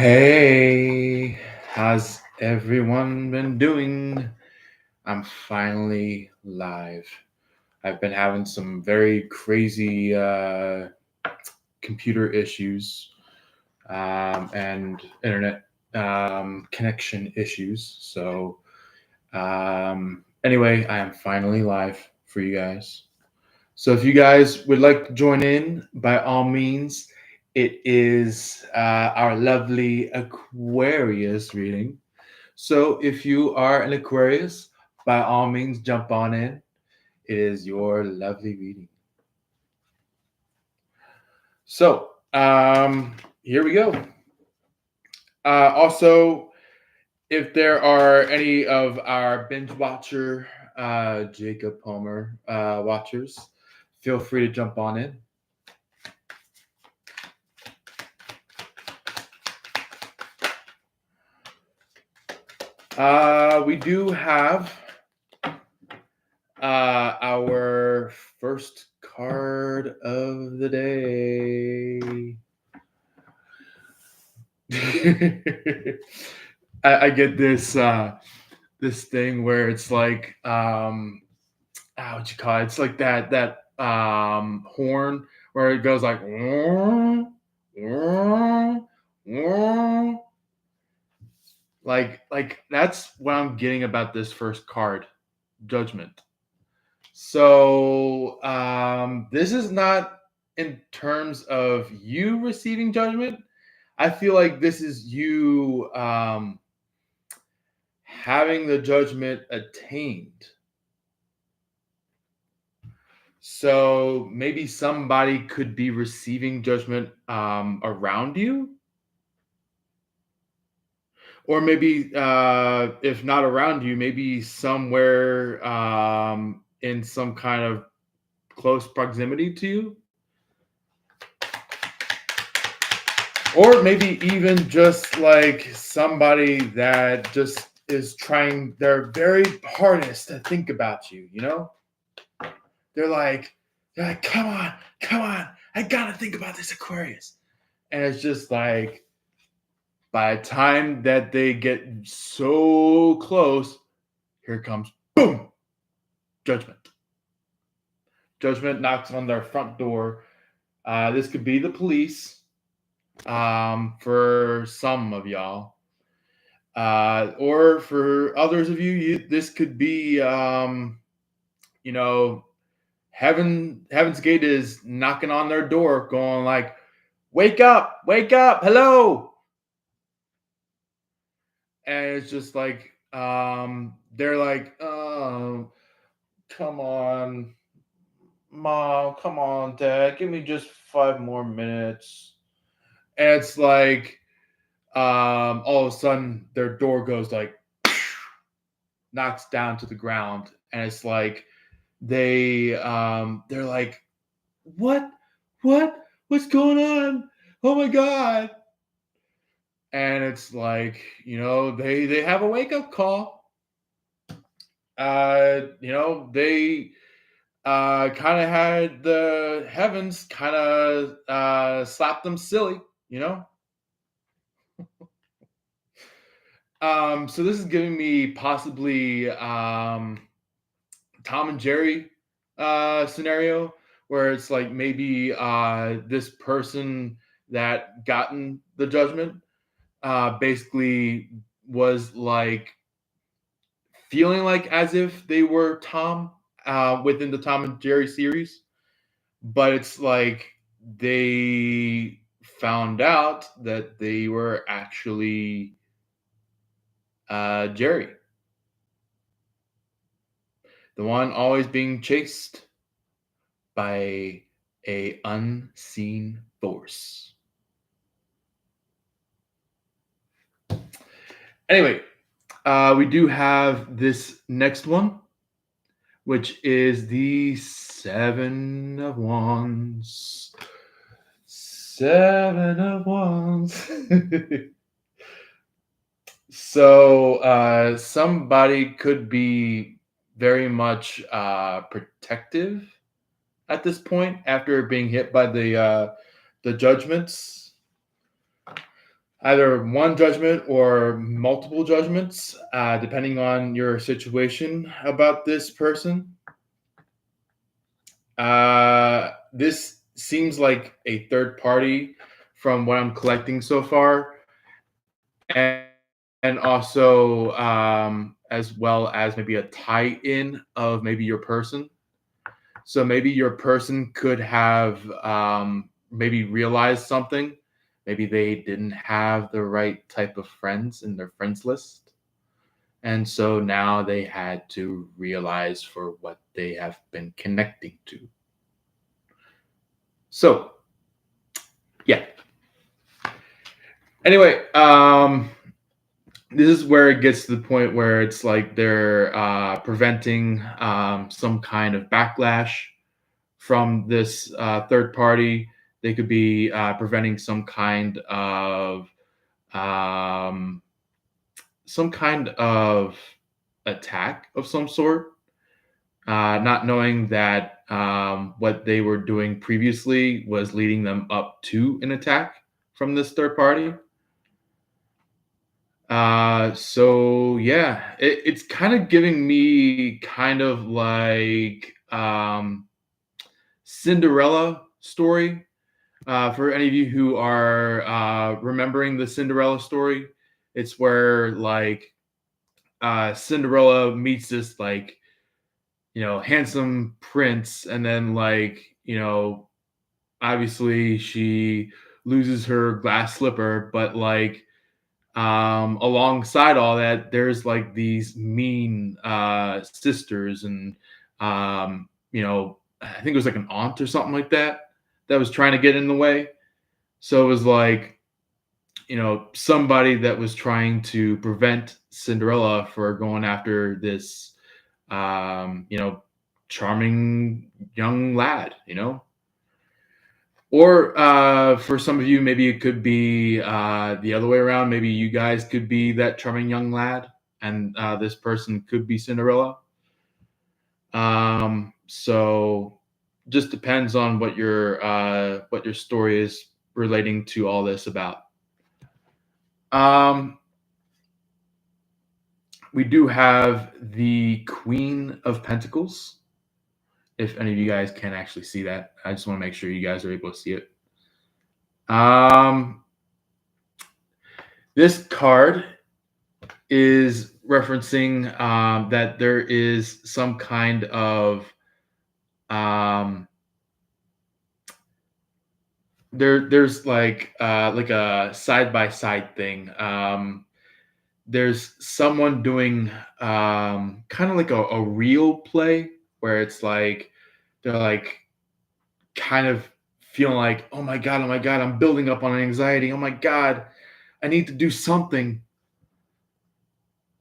Hey, how's everyone been doing? I'm finally live. I've been having some very crazy computer issues and internet connection issues. Anyway, I am finally live for you guys. So if you guys would like to join in, by all means, it is our lovely Aquarius reading. So if you are an Aquarius, by all means, jump on in. It is your lovely reading. So here we go. Also, if there are any of our binge watcher Jacob Palmer watchers, feel free to jump on in. We do have our first card of the day. I get this thing where it's like what you call it? It's like that horn where it goes like like that's what I'm getting about this first card, Judgment. So this is not in terms of you receiving judgment. I feel like this is you having the judgment attained. So maybe somebody could be receiving judgment around you. Or maybe if not around you, maybe somewhere in some kind of close proximity to you. Or maybe even just like somebody that just is trying their very hardest to think about you, you know? They're like, come on, I gotta think about this Aquarius. And it's just like, by the time that they get so close, here comes, boom, judgment. Judgment knocks on their front door. This could be the police for some of y'all. Or for others of you, this could be, Heaven's Gate is knocking on their door, going like, wake up, hello. And it's just like, they're like, oh, come on, Mom, come on, Dad, give me just 5 more minutes. And it's like, all of a sudden their door goes like, knocks down to the ground, and it's like they're like, what's going on, oh my god. And it's like, they have a wake-up call. They kind of had the heavens kind of slap them silly, So this is giving me possibly Tom and Jerry scenario, where it's like maybe this person that gotten the judgment basically was like feeling like as if they were Tom within the Tom and Jerry series, but it's like they found out that they were actually Jerry, the one always being chased by a unseen force. Anyway, we do have this next one, which is the 7 of Wands. 7 of Wands. So somebody could be very much protective at this point after being hit by the judgments. either one judgment or multiple judgments, depending on your situation about this person. This seems like a third party from what I'm collecting so far, and also as well as maybe a tie-in of maybe your person. So maybe your person could have maybe realized something. Maybe they didn't have the right type of friends in their friends list. And so now they had to realize for what they have been connecting to. So, yeah. Anyway, this is where it gets to the point where it's like they're preventing some kind of backlash from this third party. They could be preventing um, some kind of attack of some sort, not knowing that what they were doing previously was leading them up to an attack from this third party. So yeah, it's kind of giving me kind of like Cinderella story. For any of you who are remembering the Cinderella story, it's where like Cinderella meets this like handsome prince, and then like obviously she loses her glass slipper, but like alongside all that there's like these mean sisters, and I think it was like an aunt or something like that that was trying to get in the way. So it was like somebody that was trying to prevent Cinderella for going after this charming young lad, or for some of you, maybe it could be the other way around. Maybe you guys could be that charming young lad, and this person could be Cinderella. So just depends on what your story is relating to all this about. We do have the Queen of Pentacles. If any of you guys can actually see that, I just want to make sure you guys are able to see it. This card is referencing that there is some kind of there's like a side by side thing. There's someone doing kind of like a real play where it's like they're like kind of feeling like, oh my god, I'm building up on anxiety. Oh my god, I need to do something.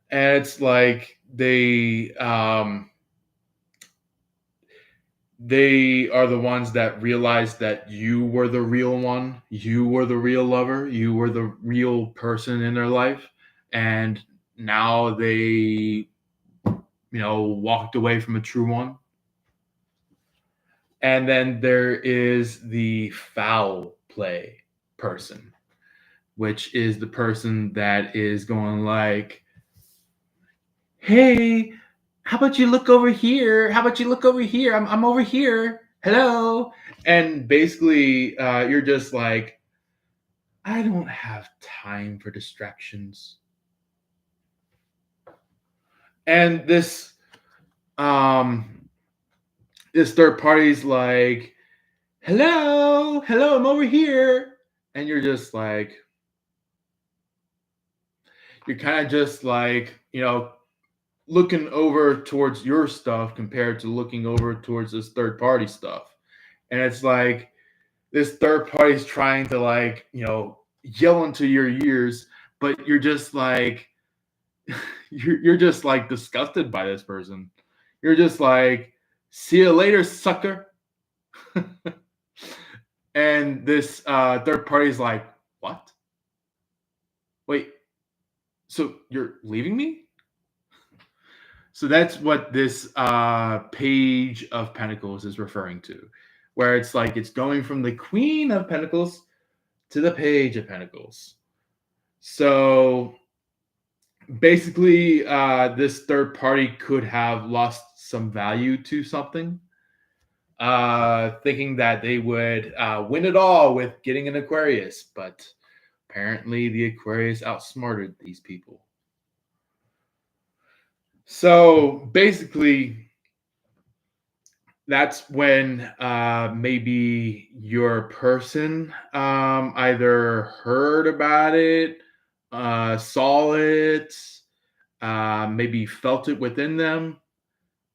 And it's like they are the ones that realized that you were the real one, you were the real lover, you were the real person in their life, and now they walked away from a true one. And then there is the foul play person, which is the person that is going like, hey, how about you look over here? How about you look over here? I'm over here. Hello. And basically, you're just like, I don't have time for distractions. And this third party's like, hello, I'm over here. And you're just like, you're kind of just like, looking over towards your stuff compared to looking over towards this third party stuff. And it's like this third party is trying to like, yell into your ears, but you're just like, you're just like disgusted by this person. You're just like, see you later, sucker. And this third party is like, what? Wait, so you're leaving me? So that's what this Page of Pentacles is referring to, where it's like it's going from the Queen of Pentacles to the Page of Pentacles. So basically, this third party could have lost some value to something, thinking that they would win it all with getting an Aquarius, but apparently the Aquarius outsmarted these people. So basically, that's when maybe your person either heard about it, saw it, maybe felt it within them.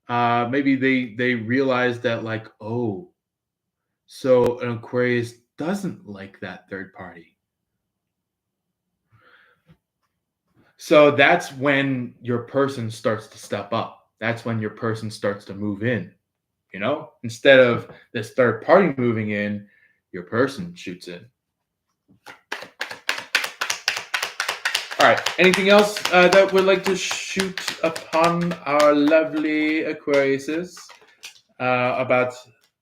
Maybe they realized that, like, oh, so an Aquarius doesn't like that third party. So that's when your person starts to step up. That's when your person starts to move in. Instead of this third party moving in, your person shoots in. All right. Anything else that would like to shoot upon our lovely Aquariuses about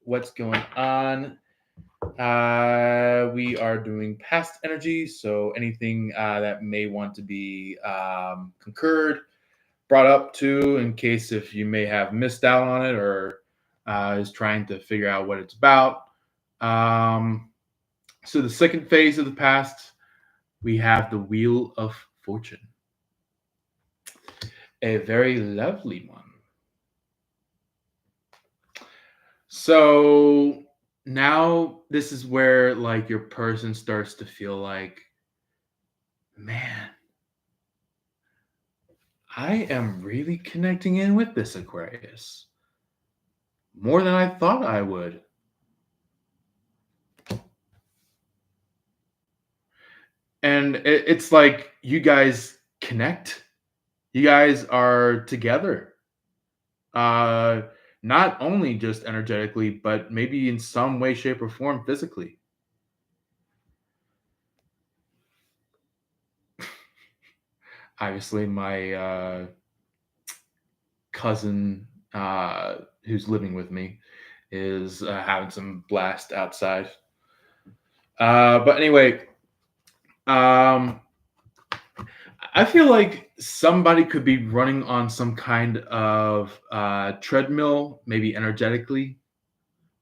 what's going on? We are doing past energy, so anything that may want to be concurred, brought up to, in case if you may have missed out on it or is trying to figure out what it's about. So the second phase of the past, we have the Wheel of Fortune, a very lovely one. So now this is where like your person starts to feel like, man, I am really connecting in with this Aquarius more than I thought I would. And it's like you guys connect. You guys are together. Uh Not only just energetically, but maybe in some way, shape, or form physically. Obviously, my cousin who's living with me is having some blast outside. But anyway, um, I feel like somebody could be running on some kind of treadmill, maybe energetically,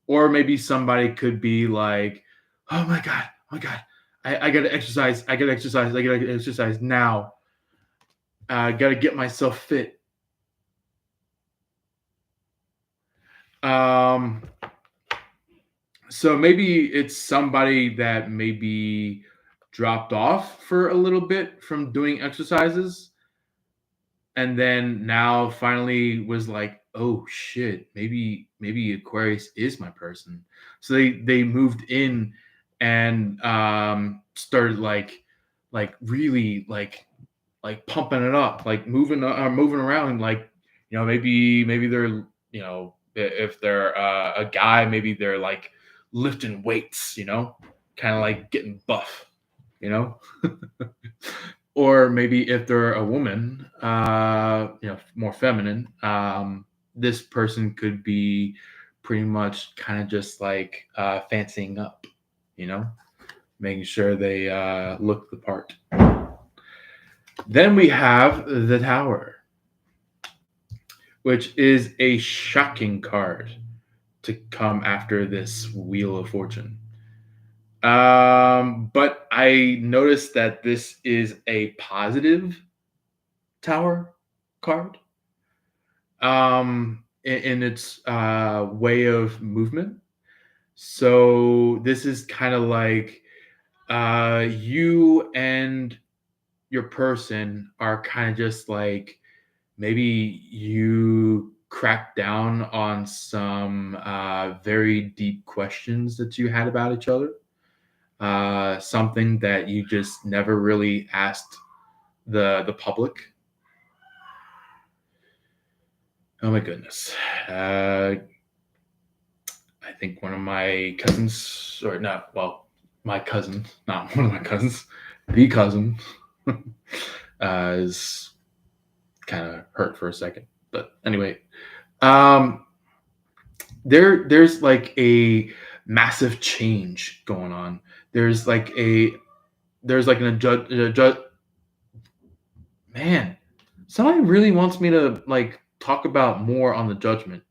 or maybe somebody could be like, "Oh my god, I gotta exercise, I gotta exercise, I gotta exercise now. I gotta get myself fit." Um, so maybe it's somebody that maybe dropped off for a little bit from doing exercises and then now finally was like, oh shit, maybe Aquarius is my person. So they moved in and started like really like pumping it up, like moving around, like maybe they're if they're a guy, maybe they're like lifting weights, kind of like getting buff, you know. Or maybe if they're a woman, more feminine, this person could be pretty much kind of just like fancying up, you know, making sure they look the part. Then we have the Tower, which is a shocking card to come after this Wheel of Fortune. But I noticed that this is a positive Tower card in its way of movement. So this is kind of like you and your person are kind of just like maybe you crack down on some very deep questions that you had about each other. Something that you just never really asked the public. Oh my goodness. I think one of my cousins, or not, well, my cousin, not one of my cousins, the cousin, is kind of hurt for a second. But anyway, um, there's like a massive change going on. There's like an Man, somebody really wants me to like talk about more on the judgment.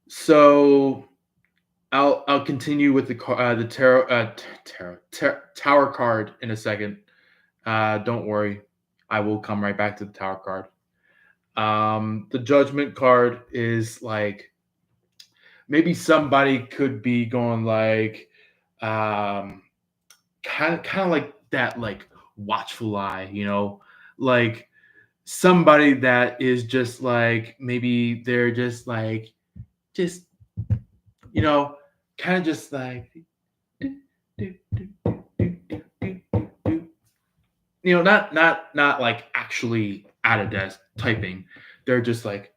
So I'll continue with the tarot tower card in a second. Don't worry, I will come right back to the tower card. The judgment card is like maybe somebody could be going like um kind of like that like watchful eye, like somebody that is just like maybe they're just you know kind of just like not like actually at a desk typing. They're just like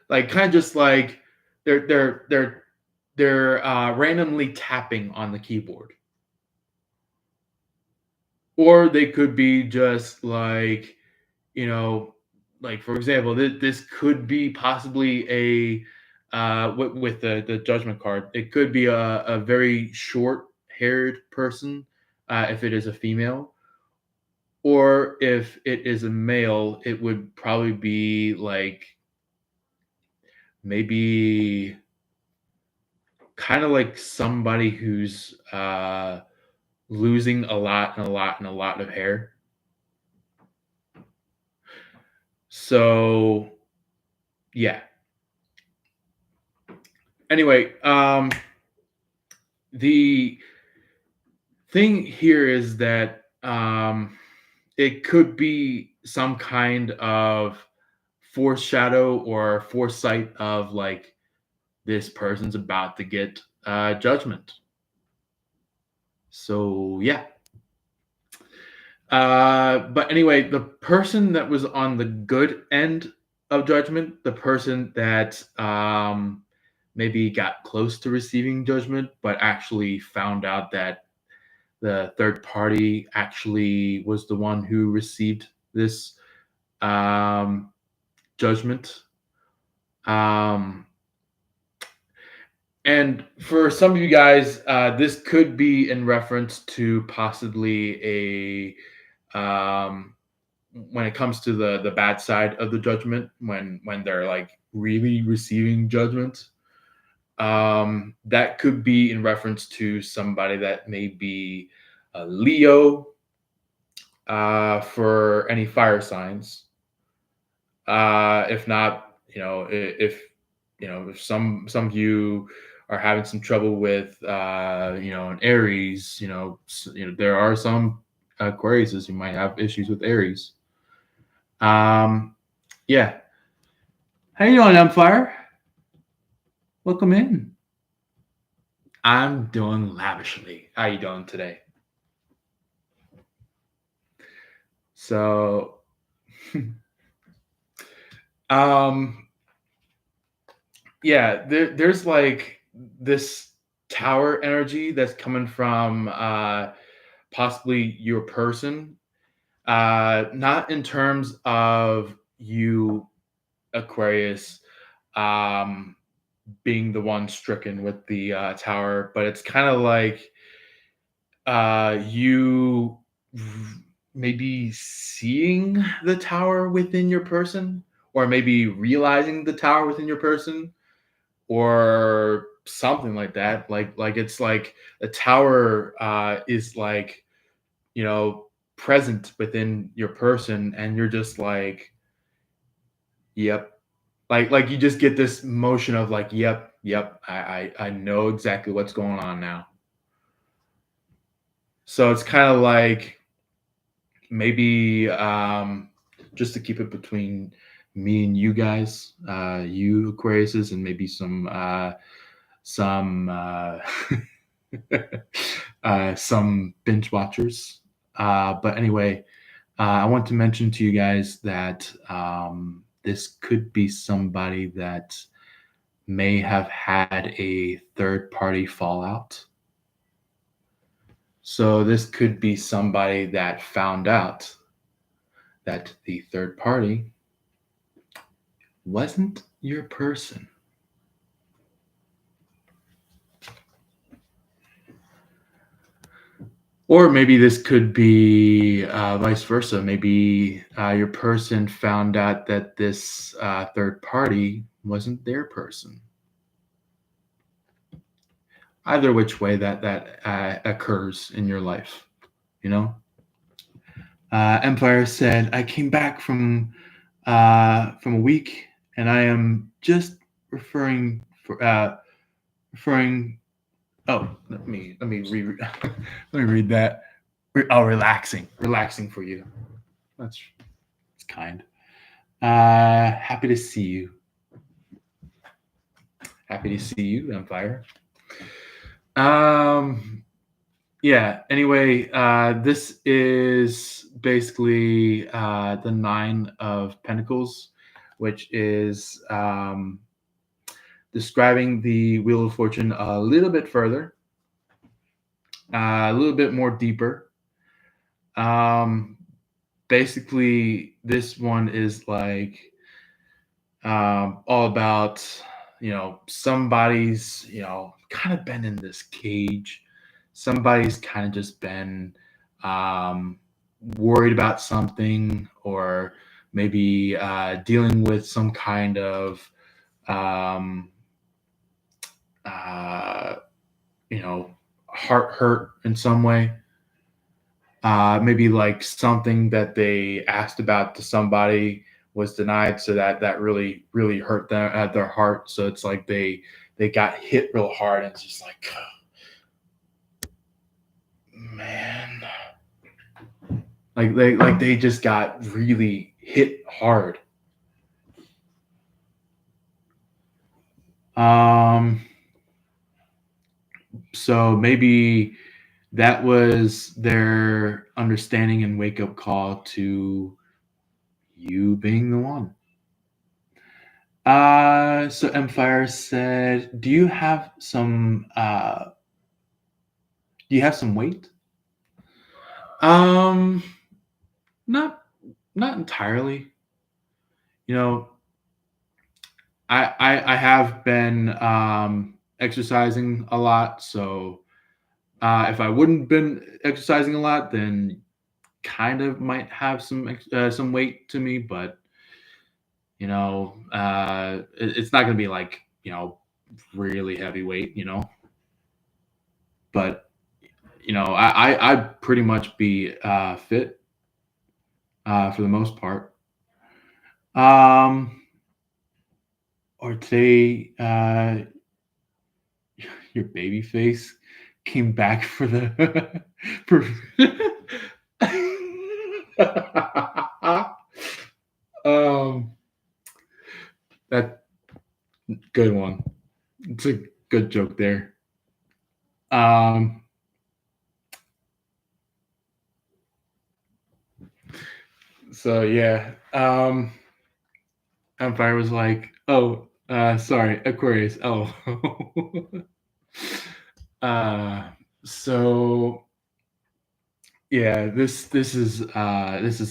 kind of just like they're randomly tapping on the keyboard, or they could be just like you know like for example this could be possibly a with the judgment card, it could be a very short haired person, if it is a female, or if it is a male it would probably be like maybe kind of like somebody who's losing a lot and a lot and a lot of hair. So yeah. Anyway, the thing here is that it could be some kind of foreshadow or foresight of like this person's about to get judgment. So yeah. But anyway, the person that was on the good end of judgment, the person that maybe got close to receiving judgment, but actually found out that the third party actually was the one who received this um, judgment. Um, and for some of you guys, this could be in reference to possibly a when it comes to the bad side of the judgment, when they're like really receiving judgment. That could be in reference to somebody that may be a Leo, for any fire signs. If not, if some of you are having some trouble with an Aries, there are some Aquariuses who might have issues with Aries. Yeah. How you doing, Empire? Welcome in. I'm doing lavishly. How you doing today? So, um, yeah, there's like this tower energy that's coming from possibly your person. Not in terms of you, Aquarius, um, being the one stricken with the tower, but it's kind of like you maybe seeing the tower within your person, or maybe realizing the tower within your person, or something like that. Like it's like the tower is like you know present within your person, and you're just like, yep. Like you just get this motion of like, yep, I know exactly what's going on now. So it's kind of like maybe just to keep it between me and you guys, you Aquariuses, and maybe some some binge watchers. But anyway, I want to mention to you guys that this could be somebody that may have had a third party fallout. So this could be somebody that found out that the third party wasn't your person. Or maybe this could be vice versa. Maybe your person found out that this third party wasn't their person. Either which way that occurs in your life, you know. Empire said, "I came back from a week, and I am just referring. Oh, let me read let me read that. Oh, relaxing for you. That's kind. Happy to see you. Happy to see you, Empire. Um, yeah. Anyway, this is basically the Nine of Pentacles, which is describing the Wheel of Fortune a little bit further, a little bit more deeper. Um, Basically, this one is like all about, somebody's, kind of been in this cage. Somebody's kind of just been um, worried about something, or maybe dealing with some kind of um, uh, you know, heart hurt in some way. Maybe like something that they asked about to somebody was denied, so that really hurt their heart. So it's like they got hit real hard, and it's just like, man, like they just got really hit hard. Um, so maybe that was their understanding and wake up call to you being the one. So Empire said, do you have some weight? Um, not not entirely. You know, I have been exercising a lot, so if I wouldn't been exercising a lot, then kind of might have some weight to me, but it's not going to be like, really heavy weight, but I'd pretty much be fit for the most part. Um, or today, your baby face came back for the for um that good one. It's a good joke there. Um, so yeah. Empire was like, "Oh, sorry, Aquarius. Oh." uh, so yeah, this is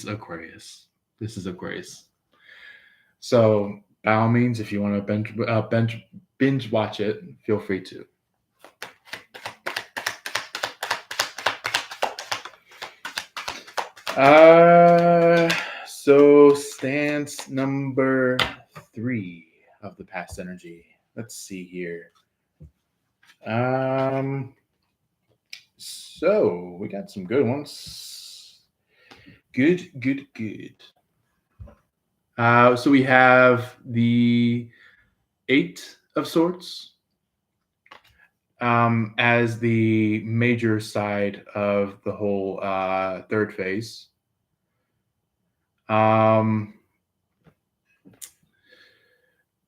Aquarius. This is Aquarius. So by all means, if you want to binge watch it, feel free to. So stance number 3 of the past energy. Let's see here. So we got some good ones. Good. So we have the 8 of Swords as the major side of the whole third phase.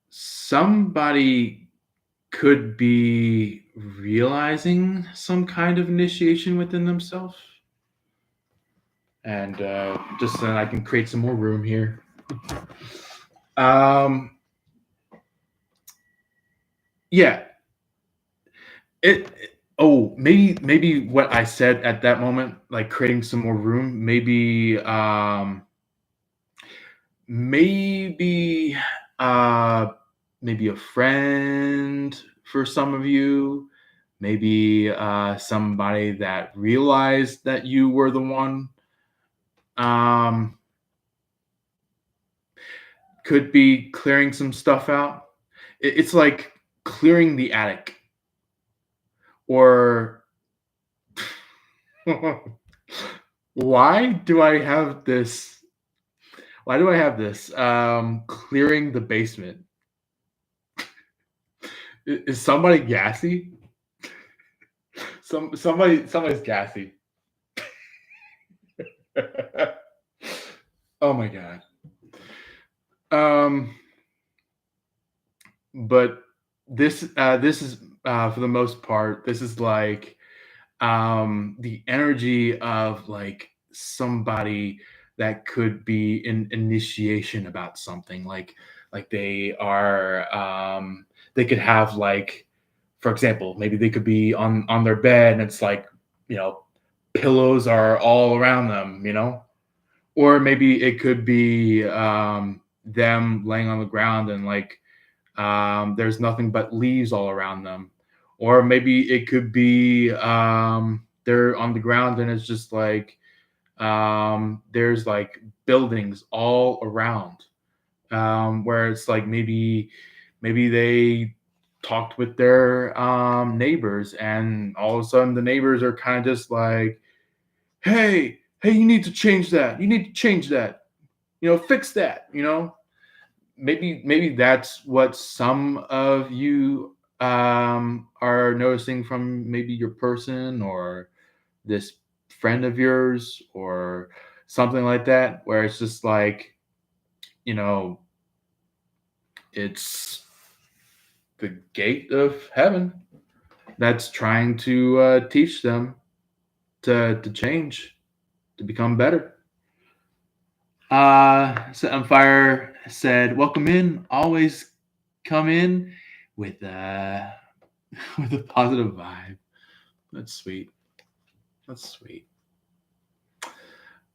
Somebody could be realizing some kind of initiation within themselves. And just so I can create some more room here. Yeah. Maybe what I said at that moment, like creating some more room, maybe maybe a friend for some of you, maybe somebody that realized that you were the one. Um, could be clearing some stuff out. It's like clearing the attic, or why do I have this? Why do I have this? Clearing the basement. Is somebody gassy? Somebody's gassy. Oh my god. Um, but this is for the most part, this is like the energy of like somebody that could be an initiation about something, like they are they could have, like, for example, maybe they could be on their bed and it's like, you know, pillows are all around them, you know. Or maybe it could be them laying on the ground and like there's nothing but leaves all around them. Or maybe it could be they're on the ground and it's just like there's like buildings all around, where it's like maybe they talked with their neighbors and all of a sudden the neighbors are kind of just like, hey, you need to change that, you need to change that, you know, fix that, you know. Maybe that's what some of you are noticing from maybe your person or this friend of yours or something like that, where it's just like, you know, it's the gate of heaven that's trying to teach them to change, to become better. Set on Fire said, "Welcome in. Always come in with with a positive vibe." That's sweet. That's sweet.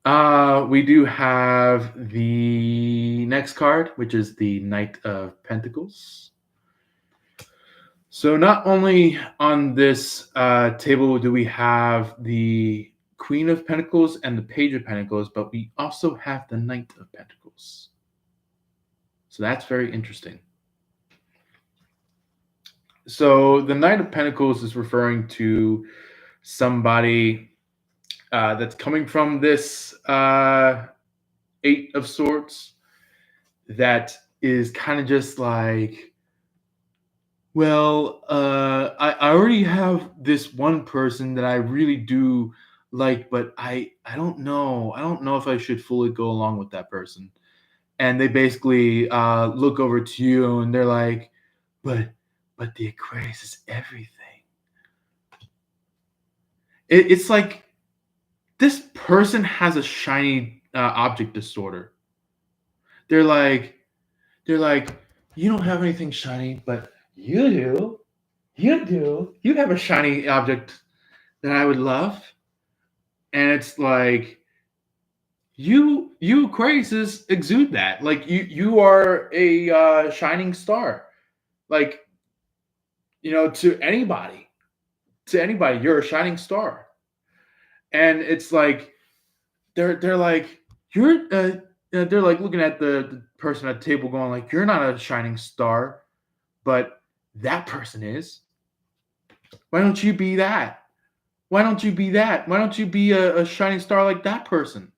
We do have the next card, which is the Knight of Pentacles. So not only on this table do we have the Queen of Pentacles and the Page of Pentacles, but we also have the Knight of Pentacles. So that's very interesting. So the Knight of Pentacles is referring to somebody that's coming from this Eight of Swords that is kind of just like, well, I already have this one person that I really do like, but I don't know. I don't know if I should fully go along with that person. And they basically look over to you and they're like, but the Aquarius is everything. It's like this person has a shiny object disorder. They're like, they're like, you don't have anything shiny, but you do. You do. You have a shiny object that I would love. And it's like, you Aquariuses exude that. Like you are a shining star. Like, you know, to anybody, you're a shining star. And it's like they're like, you're they're like looking at the person at the table going like, you're not a shining star, but that person is. Why don't you be that? Why don't you be that? Why don't you be a shining star like that person?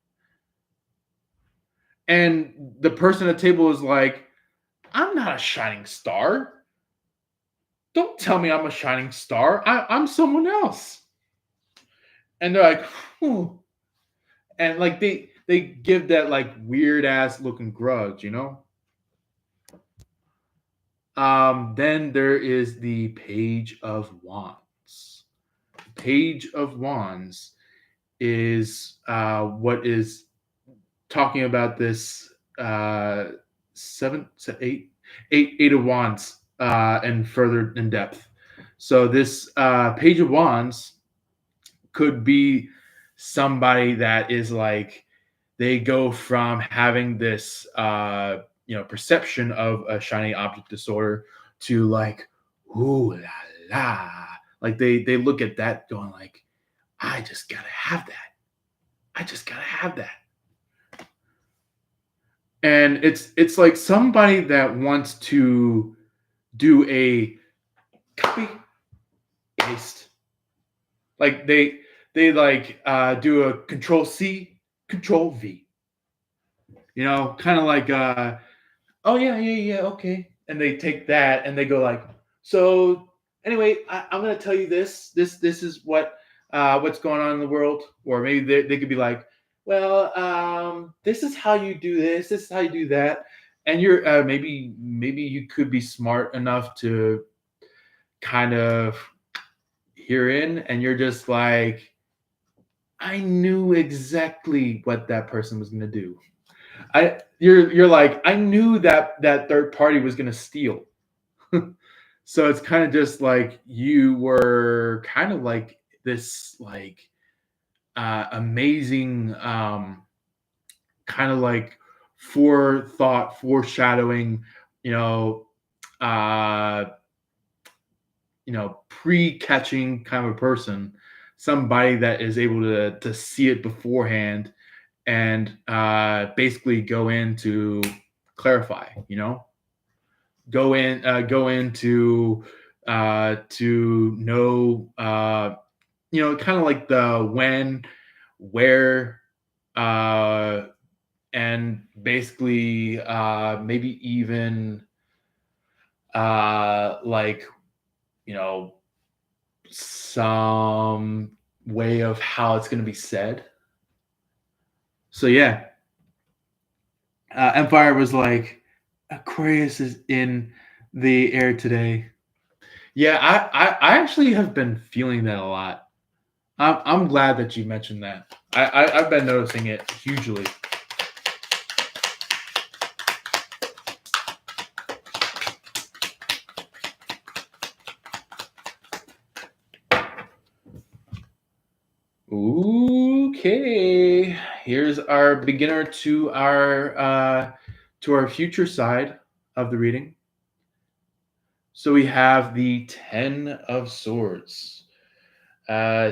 And the person at the table is like, I'm not a shining star. Don't tell me I'm a shining star. I'm someone else. And they're like, whew. And like they give that like weird ass looking grudge, you know? Then there is the Page of Wands. Page of Wands is what is talking about this seven, eight of Wands and further in depth. So this Page of Wands could be somebody that is like, they go from having this you know, perception of a shiny object disorder to like, ooh la la, Like they look at that going like, I just gotta have that. I just gotta have that. And it's like somebody that wants to do a copy paste. Like they like do a control C, control V. Kind of like oh yeah, yeah, yeah, okay. And they take that and they go like, so anyway, I'm gonna tell you this. This is what's going on in the world. Or maybe they could be like, well, this is how you do this. This is how you do that. And you're maybe you could be smart enough to kind of hear in, and you're just like, I knew exactly what that person was gonna do. You're like, I knew that third party was gonna steal. So it's kind of just like you were kind of like this like amazing kind of like forethought, foreshadowing, you know, uh, pre-catching kind of a person, somebody that is able to see it beforehand and basically go in to clarify, go into to know, kind of like the when, where, uh, and basically maybe even like, you know, some way of how it's going to be said. So yeah, Empire was like, Aquarius is in the air today. Yeah, I actually have been feeling that a lot. I'm glad that you mentioned that. I've been noticing it hugely. Okay, here's our beginner to our future side of the reading. So we have the Ten of Swords.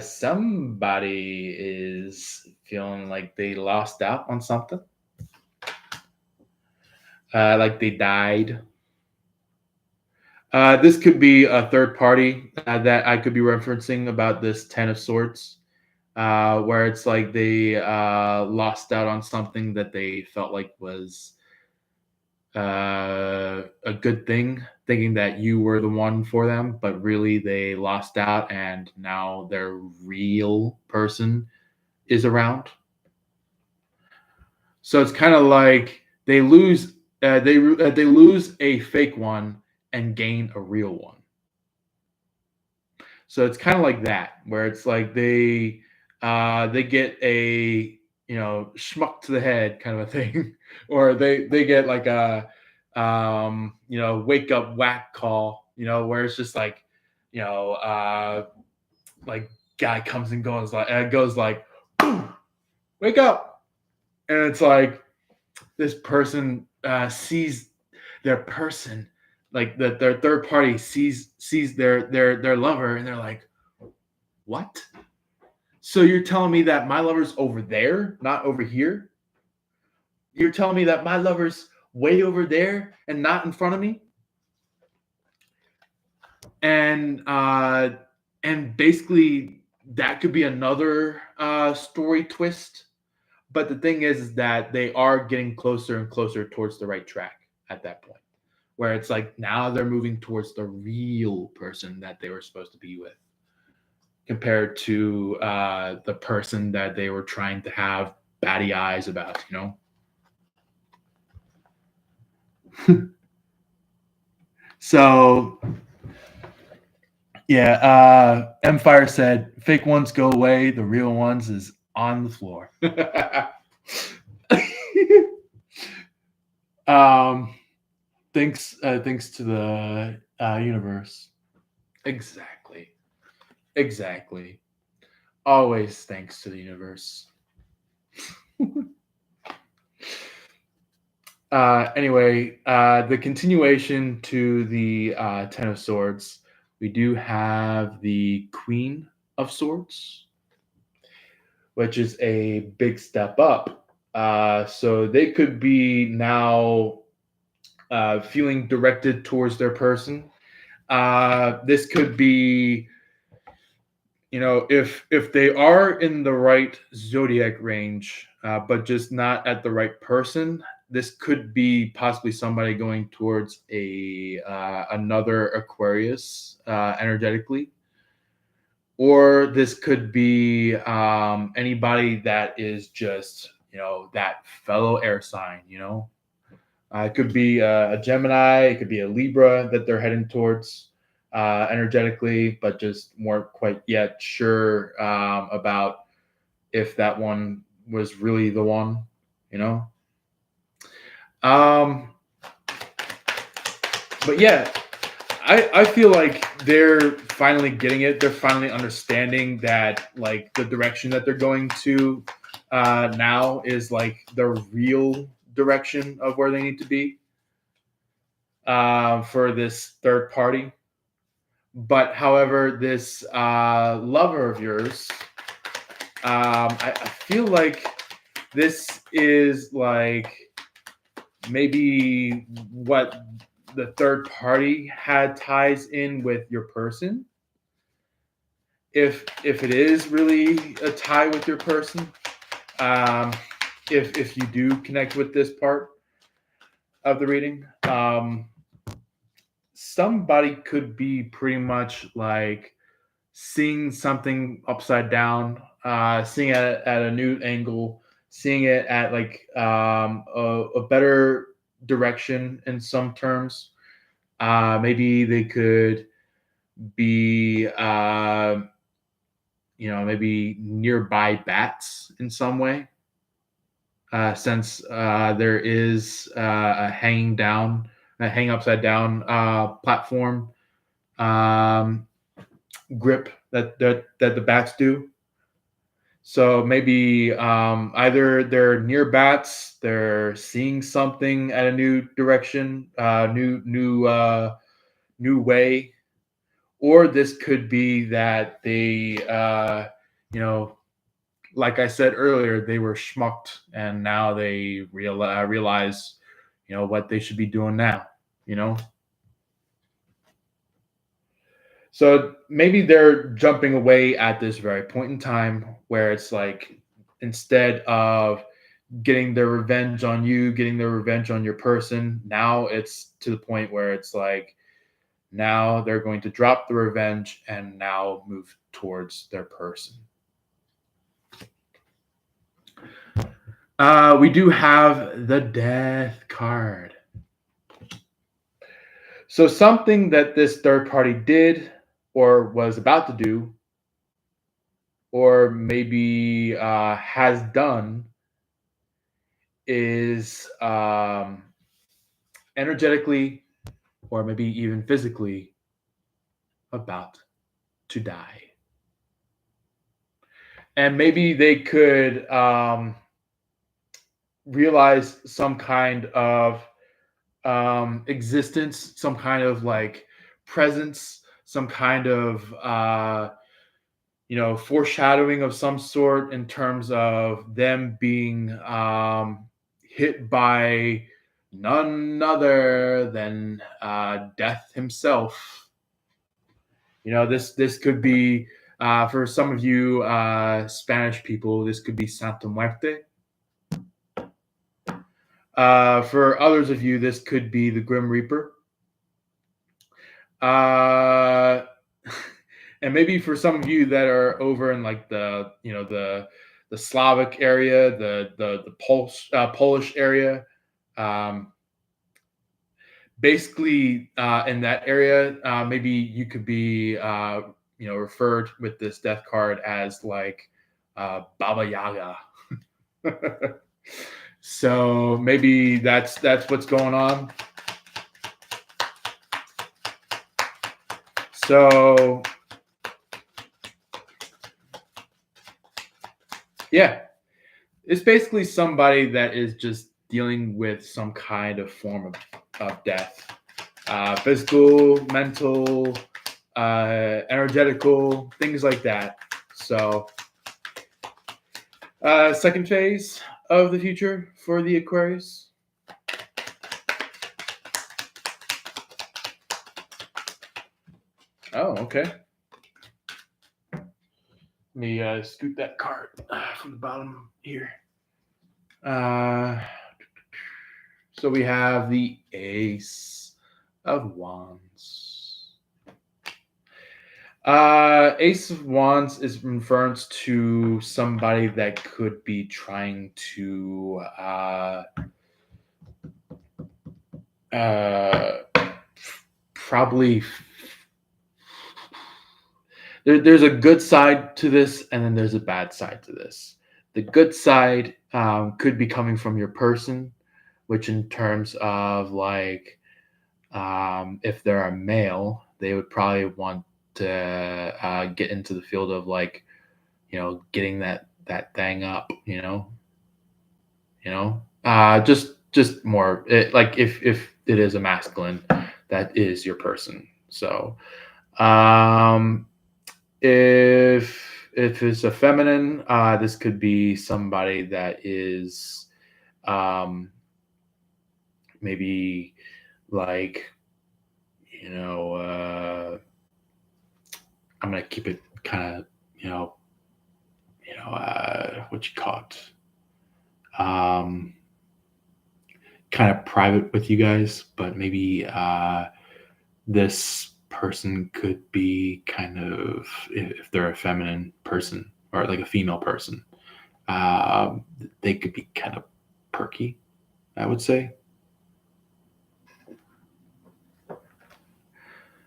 Somebody is feeling like they lost out on something, like they died. This could be a third party that I could be referencing about this Ten of Swords, where it's like they lost out on something that they felt like was a good thing, thinking that you were the one for them, but really they lost out, and now their real person is around. So it's kind of like they lose a fake one and gain a real one. So it's kind of like that, where it's like they get a schmuck to the head kind of a thing, or they get like a wake up whack call, where it's just like you know like guy comes and goes like boom, wake up, and it's like this person sees their person, like their third party sees their lover, and they're like, what? So you're telling me that my lover's over there, not over here? You're telling me that my lover's way over there and not in front of me? And basically that could be another story twist. But the thing is that they are getting closer and closer towards the right track at that point, where it's like now they're moving towards the real person that they were supposed to be with, compared to the person that they were trying to have batty eyes about, So yeah, Empire said fake ones go away, the real ones is on the floor. um thanks to the universe. Exactly. Always thanks to the universe. Anyway, the continuation to the Ten of Swords, We do have the Queen of Swords, which is a big step up. So they could be now feeling directed towards their person. This could be, if they are in the right zodiac range, but just not at the right person. This could be possibly somebody going towards another Aquarius energetically, or this could be anybody that is just that fellow air sign. It could be a Gemini, it could be a Libra that they're heading towards energetically, but just weren't quite yet sure about if that one was really the one, you know. But yeah, I feel like they're finally getting it. They're finally understanding that like the direction that they're going to now is like the real direction of where they need to be for this third party. But however, this lover of yours, I feel like this is like maybe what the third party had ties in with your person. If it is really a tie with your person, if you do connect with this part of the reading, somebody could be pretty much like seeing something upside down, seeing it at a new angle, seeing it at like a better direction in some terms. Maybe they could be, maybe nearby bats in some way, since there is a hang upside down platform grip that the bats do. So maybe either they're near bats, they're seeing something at a new direction, new way, or this could be that they, like I said earlier, they were schmucked and now they realize, what they should be doing now, you know. So maybe they're jumping away at this very point in time where it's like instead of getting their revenge on you, getting their revenge on your person, now it's to the point where it's like now they're going to drop the revenge and now move towards their person. We do have the Death card. So something that this third party did or was about to do, or maybe has done, is energetically or maybe even physically about to die. And maybe they could realize some kind of existence, some kind of like presence, some kind of foreshadowing of some sort in terms of them being hit by none other than death himself. This could be for some of you Spanish people. This could be Santa Muerte. For others of you, this could be the Grim Reaper. And maybe for some of you that are over in like the Slavic area, the Polish area, basically in that area, maybe you could be referred with this death card as like Baba Yaga. So maybe that's what's going on. So yeah, it's basically somebody that is just dealing with some kind of form of death, physical, mental, energetical, things like that. So, second phase of the future for the Aquarius. Oh, okay. Let me scoot that card from the bottom here. So we have the Ace of Wands. Ace of Wands is reference to somebody that could be trying to probably there's a good side to this, and then there's a bad side to this. The good side could be coming from your person, which in terms of like if they're a male, they would probably want to get into the field of like, getting that thing up, just more like if it is a masculine, that is your person. So, if it's a feminine, this could be somebody that is maybe like I'm gonna keep it kind of what you call it, kind of private with you guys, but maybe this person could be kind of, if they're a feminine person or like a female person, they could be kind of perky, I would say.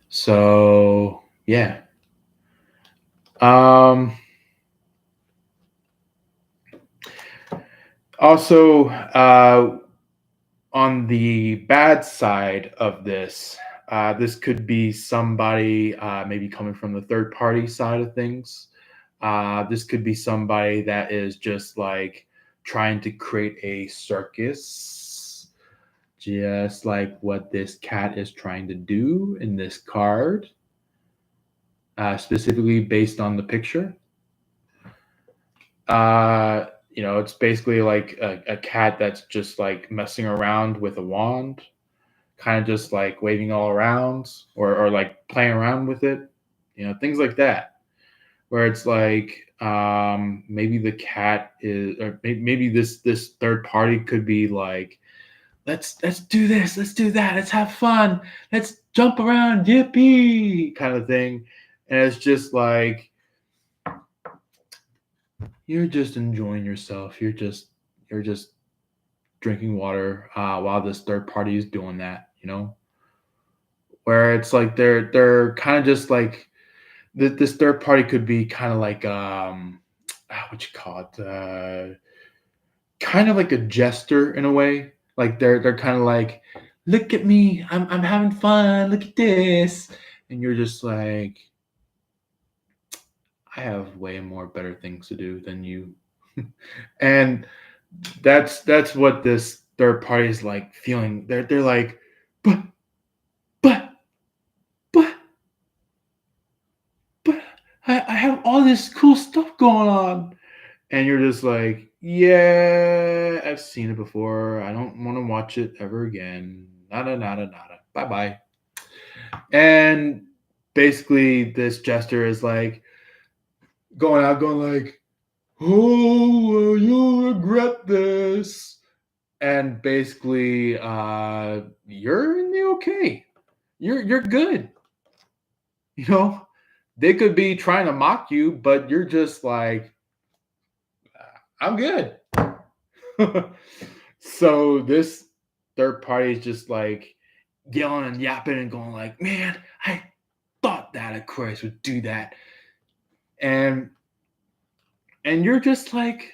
So yeah. Also, on the bad side of this, this could be somebody maybe coming from the third party side of things. This could be somebody that is just like trying to create a circus, just like what this cat is trying to do in this card, specifically based on the picture. It's basically like a cat that's just like messing around with a wand, kind of just like waving all around, or like playing around with it, things like that, where it's like maybe the cat is, or maybe this third party could be like, let's do this, let's do that, let's have fun, let's jump around, yippee, kind of thing. And it's just like, you're just enjoying yourself. You're just drinking water while this third party is doing that. Where it's like they're kind of just like, this third party could be kind of like what you call it, kind of like a jester in a way. Like they're kind of like, look at me, I'm having fun. Look at this, and you're just like, I have way more better things to do than you. And that's what this third party is like feeling. They're like, but but but but I have all this cool stuff going on, and you're just like, yeah, I've seen it before. I don't want to watch it ever again. Nada nada nada. Bye bye. And basically, this jester is like going out, going like, oh, you'll regret this. And basically, you're in the okay. You're good. They could be trying to mock you, but you're just like, I'm good. So this third party is just like yelling and yapping and going like, man, I thought that Aquarius would do that. And you're just like,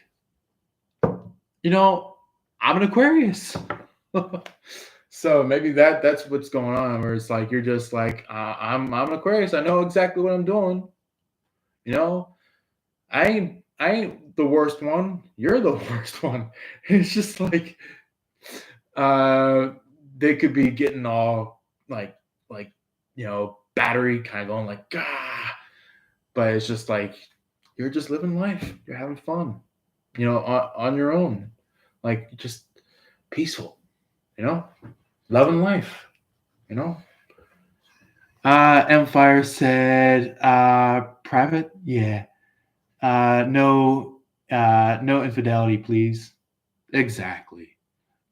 I'm an Aquarius. So maybe that's what's going on, where it's like you're just like, I'm an Aquarius. I know exactly what I'm doing. I ain't the worst one. You're the worst one. It's just like they could be getting all like battery kind of going like, ah, but it's just like you're just living life. You're having fun, on your own, like just peaceful, you know, loving life, you know. Empire said, private, yeah. No, no infidelity, please. Exactly.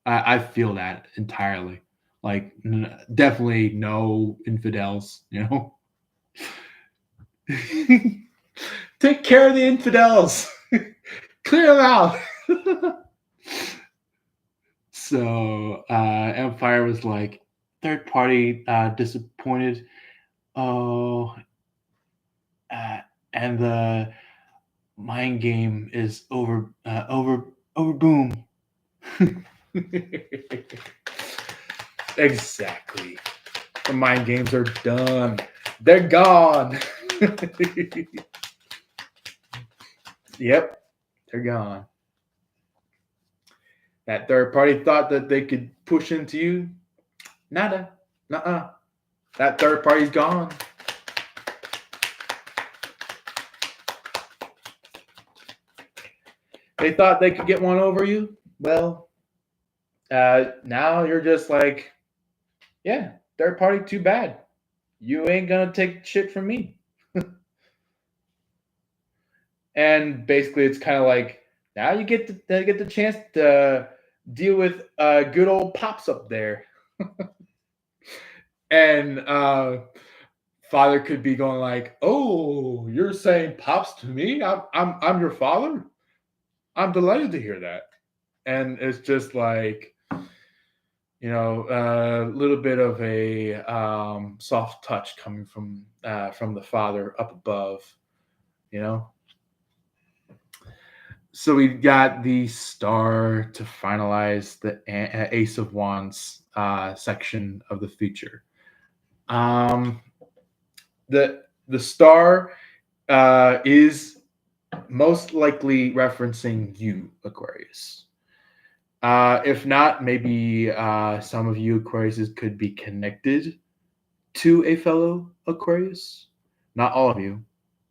I feel that entirely. Like, definitely no infidels. Take care of the infidels. Clear them out. So Empire was like, third party disappointed. Oh, uh, and the mind game is over boom. Exactly. The mind games are done. They're gone. Yep, they're gone. That third party thought that they could push into you. Nada. Nuh-uh. That third party's gone. They thought they could get one over you. Well, now you're just like, yeah, third party, too bad. You ain't gonna take shit from me. And basically, it's kind of like now you get the chance to deal with good old pops up there, and father could be going like, "Oh, you're saying pops to me? I'm your father. I'm delighted to hear that." And it's just like, a little bit of a soft touch coming from the father up above, you know. So we got the star to finalize the Ace of Wands section of the future. Um, the star is most likely referencing you, Aquarius. If not, maybe some of you Aquariuses could be connected to a fellow Aquarius. Not all of you,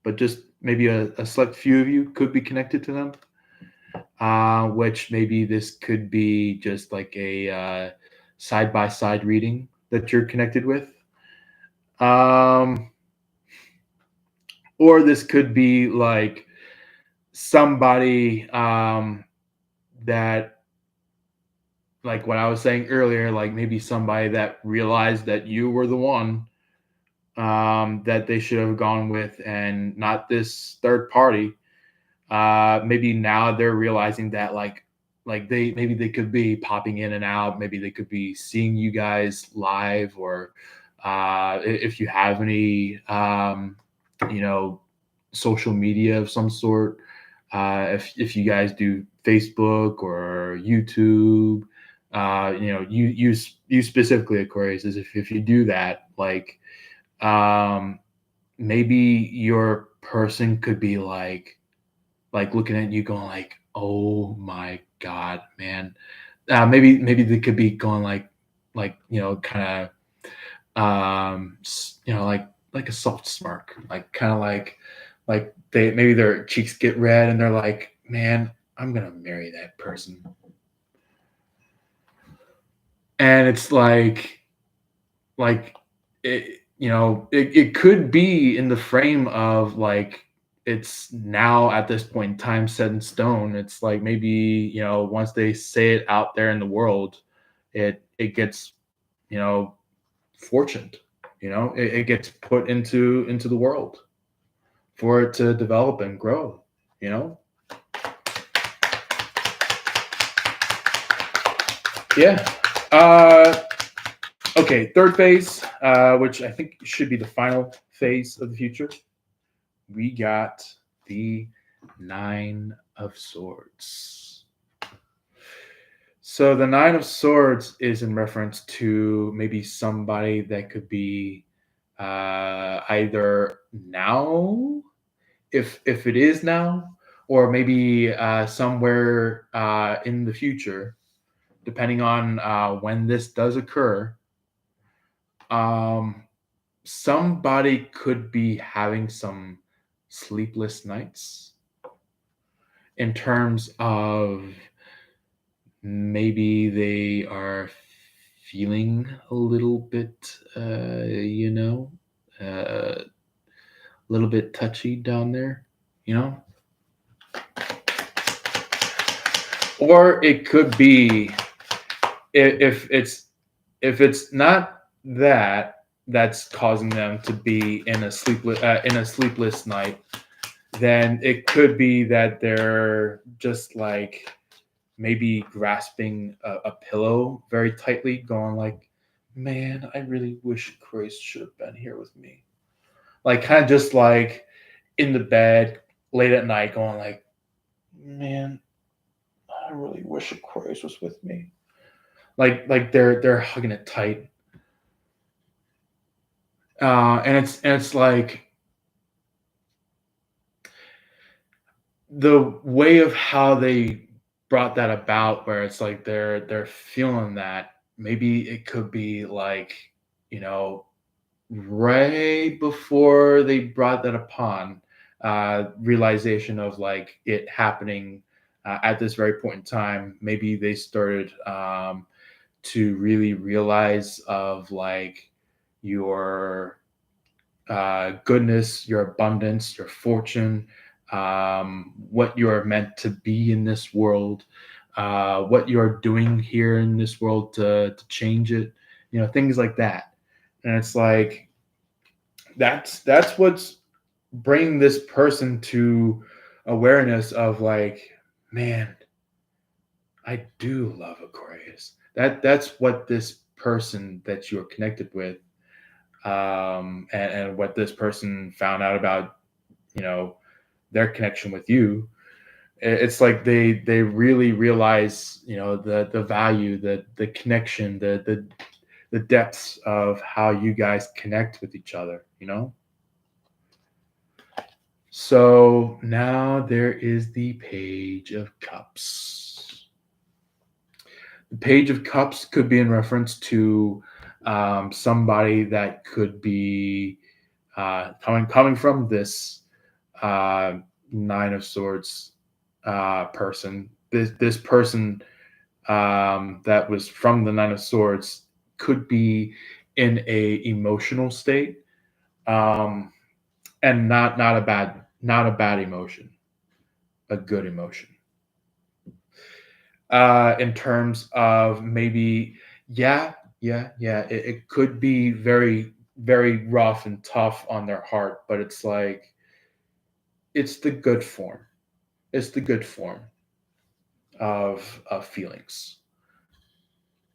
but just maybe a select few of you could be connected to them. Which maybe this could be just like a side by side reading that you're connected with. Um, or this could be like somebody that, like what I was saying earlier, like maybe somebody that realized that you were the one that they should have gone with and not this third party. Maybe now they're realizing that like they could be popping in and out. Maybe they could be seeing you guys live, or if you have any social media of some sort. If you guys do Facebook or YouTube, you specifically, Aquarius, is if you do that, like maybe your person could be like looking at you going like, oh my god, man. Maybe they could be going like kind of like a soft smirk, like kind of like they maybe their cheeks get red and they're like, man, I'm gonna marry that person. And it's like it could be in the frame of like it's now at this point in time set in stone. It's like maybe once they say it out there in the world, it gets you know fortuned. It gets put into the world for it to develop and grow. You know, yeah. Okay, third phase, which I think should be the final phase of the future. We got the Nine of Swords. So the Nine of Swords is in reference to maybe somebody that could be either now, if it is now, or maybe somewhere in the future, depending on when this does occur. Um, somebody could be having some sleepless nights in terms of maybe they are feeling a little bit, a little bit touchy down there, you know? Or it could be if it's not that that's causing them to be in a sleepless night, then it could be that they're just like maybe grasping a pillow very tightly, going like, "Man, I really wish Chris should have been here with me." Like kind of just like in the bed late at night, going like, "Man, I really wish Aquarius was with me." Like they're hugging it tight, and it's like the way of how they brought that about, where it's like they're feeling that. Maybe it could be like, you know, right before they brought that upon, realization of like it happening at this very point in time. Maybe they started to really realize of like your goodness, your abundance, your fortune, what you are meant to be in this world, what you are doing here in this world to change it, things like that. And it's like that's what's bringing this person to awareness of like, man, I do love Aquarius. That's what this person that you're connected with, and what this person found out about, you know, their connection with you. It's like they really realize, the value, the connection, the depths of how you guys connect with each other. So now there is the Page of Cups. The Page of Cups could be in reference to somebody that could be coming from this Nine of Swords person. This person that was from the Nine of Swords could be in a emotional state, and not a bad emotion, a good emotion. In terms of maybe, yeah, it could be very, very rough and tough on their heart, but it's like it's the good form. It's the good form of feelings.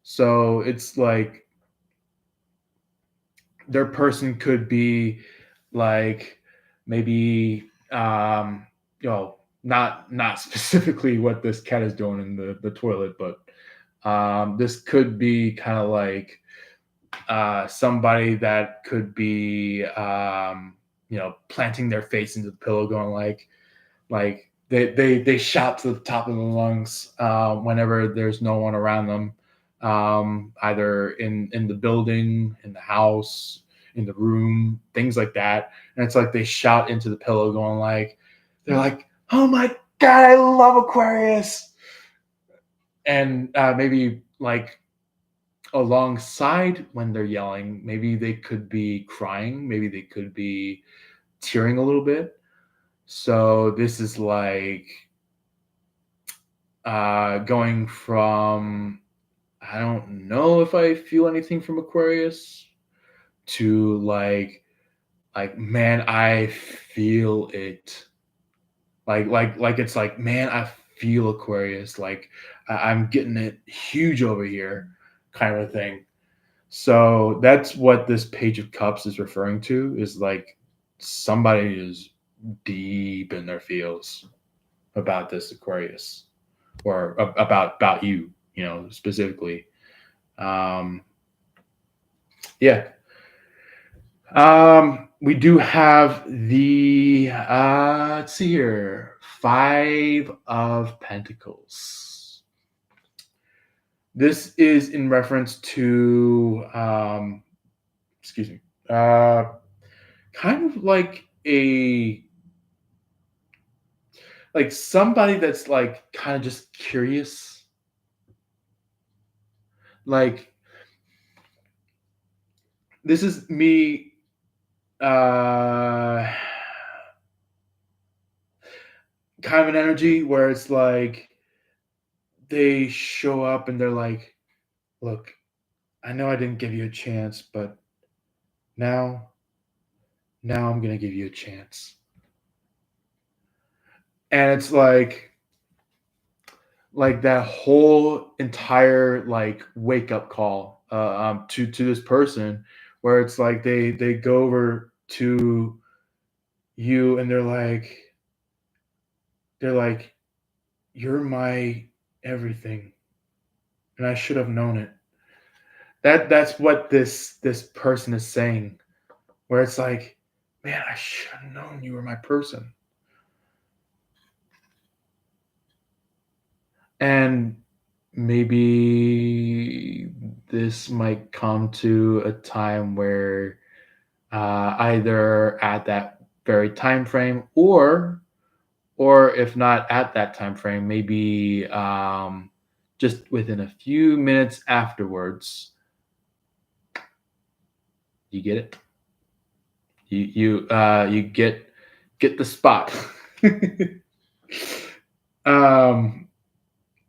So it's like their person could be like maybe not specifically what this cat is doing in the toilet, but this could be kind of like somebody that could be planting their face into the pillow, going like they shout to the top of the lungs whenever there's no one around them, either in the building, in the house, in the room, things like that. And it's like they shout into the pillow, going like, they're like, "Oh my god, I love Aquarius!" And maybe like alongside when they're yelling, maybe they could be crying, maybe they could be tearing a little bit. So this is like going from, I don't know if I feel anything from Aquarius, to like man, I feel it. Like it's like, man, I feel Aquarius. Like I'm getting it huge over here, kind of a thing. So that's what this Page of Cups is referring to, is like somebody is deep in their feels about this Aquarius, or about you, specifically. Um, yeah. We do have the let's see here, Five of Pentacles. This is in reference to excuse me. Uh, kind of like somebody that's like kind of just curious. Like this is me. Uh, kind of an energy where it's like they show up and they're like, "Look, I know I didn't give you a chance, but now, now I'm gonna give you a chance." And it's like that whole entire like wake up call to this person, where it's like they go over to you and they're like, "You're my everything, and I should have known it." That's what this person is saying, where it's like, "Man, I should have known you were my person." And maybe this might come to a time where either at that very time frame, or if not at that time frame, maybe just within a few minutes afterwards. You get it? You get the spot. um,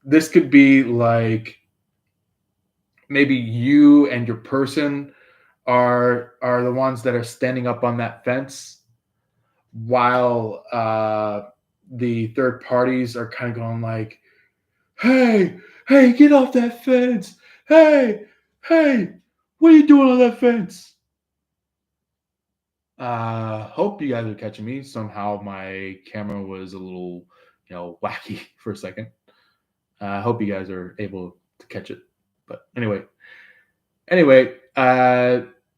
this could be like maybe you and your person are the ones that are standing up on that fence, while the third parties are kind of going like, "Hey, hey, get off that fence! Hey, hey, what are you doing on that fence?" Hope you guys are catching me. Somehow my camera was a little, wacky for a second. I hope you guys are able to catch it. But anyway,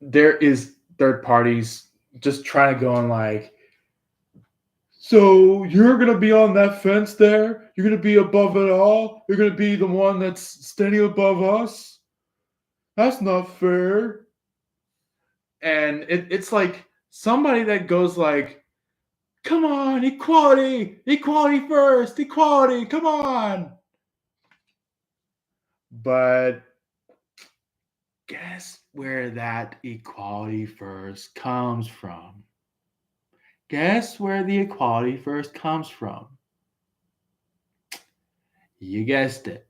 there is third parties just trying to go on like, "So you're gonna be on that fence there? You're gonna be above it all? You're gonna be the one that's standing above us? That's not fair." And it's like somebody that goes like, "Come on, equality, equality first, equality, come on." But guess where that equality first comes from? Guess where the equality first comes from? You guessed it.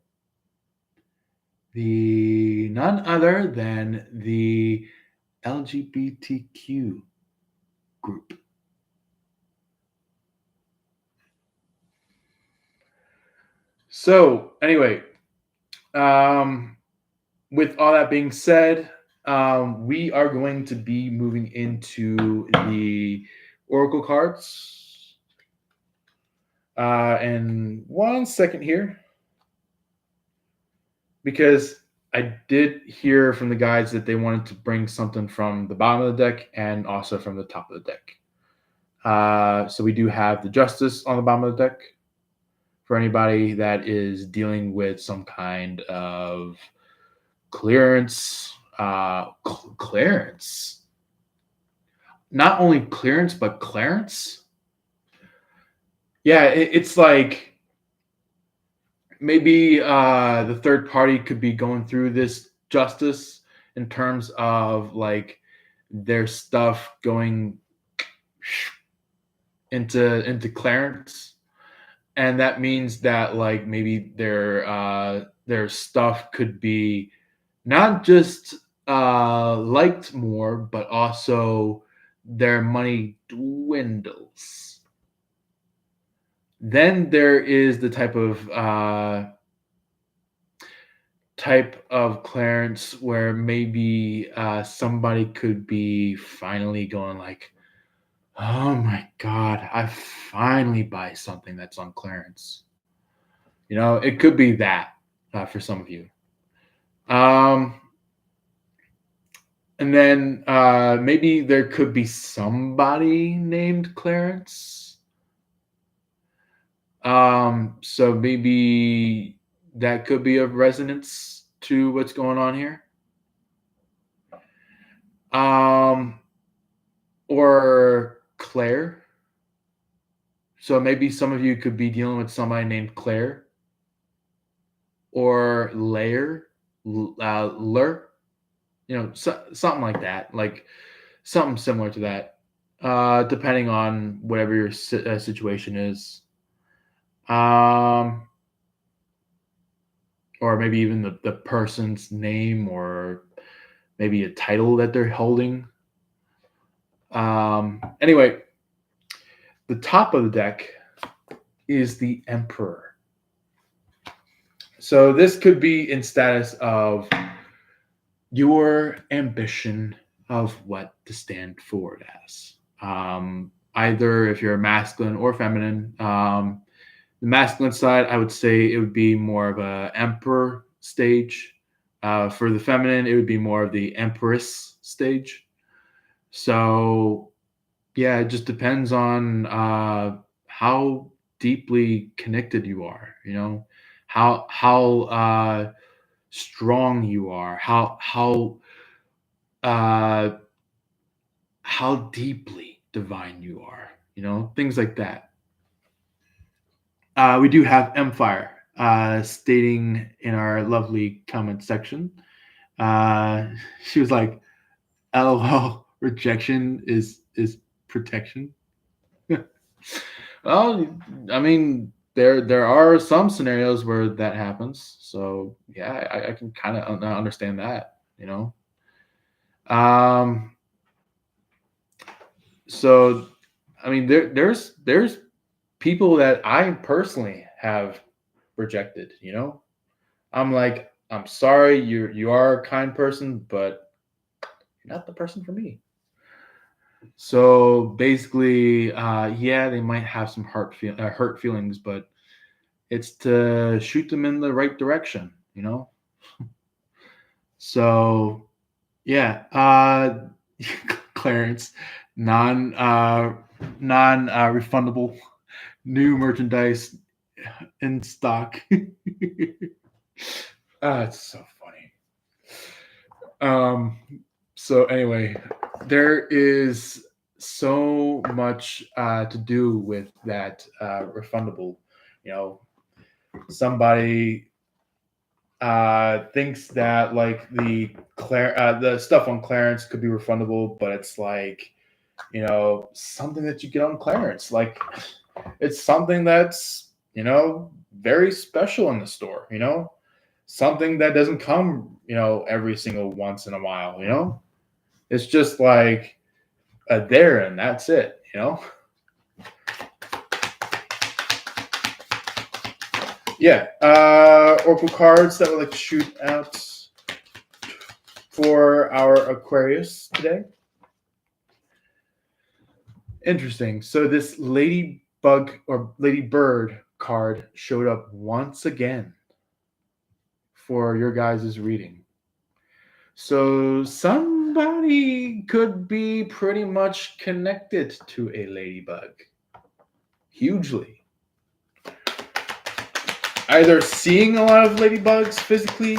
The none other than the LGBTQ group. So, anyway, um, with all that being said, we are going to be moving into the Oracle cards. In 1 second here, because I did hear from the guys that they wanted to bring something from the bottom of the deck and also from the top of the deck. So we do have the Justice on the bottom of the deck for anybody that is dealing with some kind of clearance. Clearance. Not only clearance, but clarence. Yeah, it's like maybe the third party could be going through this justice in terms of like their stuff going into clearance, and that means that like maybe their stuff could be not just liked more, but also their money dwindles. Then there is the type of clearance where maybe somebody could be finally going like, "Oh my god, I finally buy something that's on clearance." It could be that for some of you. Um, and then maybe there could be somebody named Clarence. So maybe that could be of resonance to what's going on here. Or Claire. So maybe some of you could be dealing with somebody named Claire or Lair, Lur, something like that, like something similar to that, depending on whatever your situation is. Um, or maybe even the person's name or maybe a title that they're holding. Anyway, the top of the deck is the Emperor. So this could be in status of your ambition of what to stand forward as. Either if you're masculine or feminine. The masculine side, I would say it would be more of a emperor stage. For the feminine, it would be more of the empress stage. So yeah, it just depends on how deeply connected you are. How strong you are, uh, how deeply divine you are. Things like that. We do have Empire stating in our lovely comment section. She was like, "LOL, rejection is protection." Well, I mean, there are some scenarios where that happens. So yeah, I can kind of understand that. Um. So, I mean, there's people that I personally have rejected. I'm like, I'm sorry, you are a kind person, but you're not the person for me. So basically, yeah, they might have some hurt feelings, but it's to shoot them in the right direction. So yeah, Clarence, non refundable new merchandise in stock. It's so funny. Um, so anyway, there is so much to do with that refundable. You know, somebody thinks that like the stuff on clearance could be refundable, but it's like something that you get on clearance. Like it's something that's very special in the store. Something that doesn't come every single once in a while. It's just like there and that's it. Yeah. Oracle cards that we like to shoot out for our Aquarius today. Interesting. So this ladybug or ladybird card showed up once again for your guys' reading. So somebody could be pretty much connected to a ladybug. Hugely. Either seeing a lot of ladybugs physically,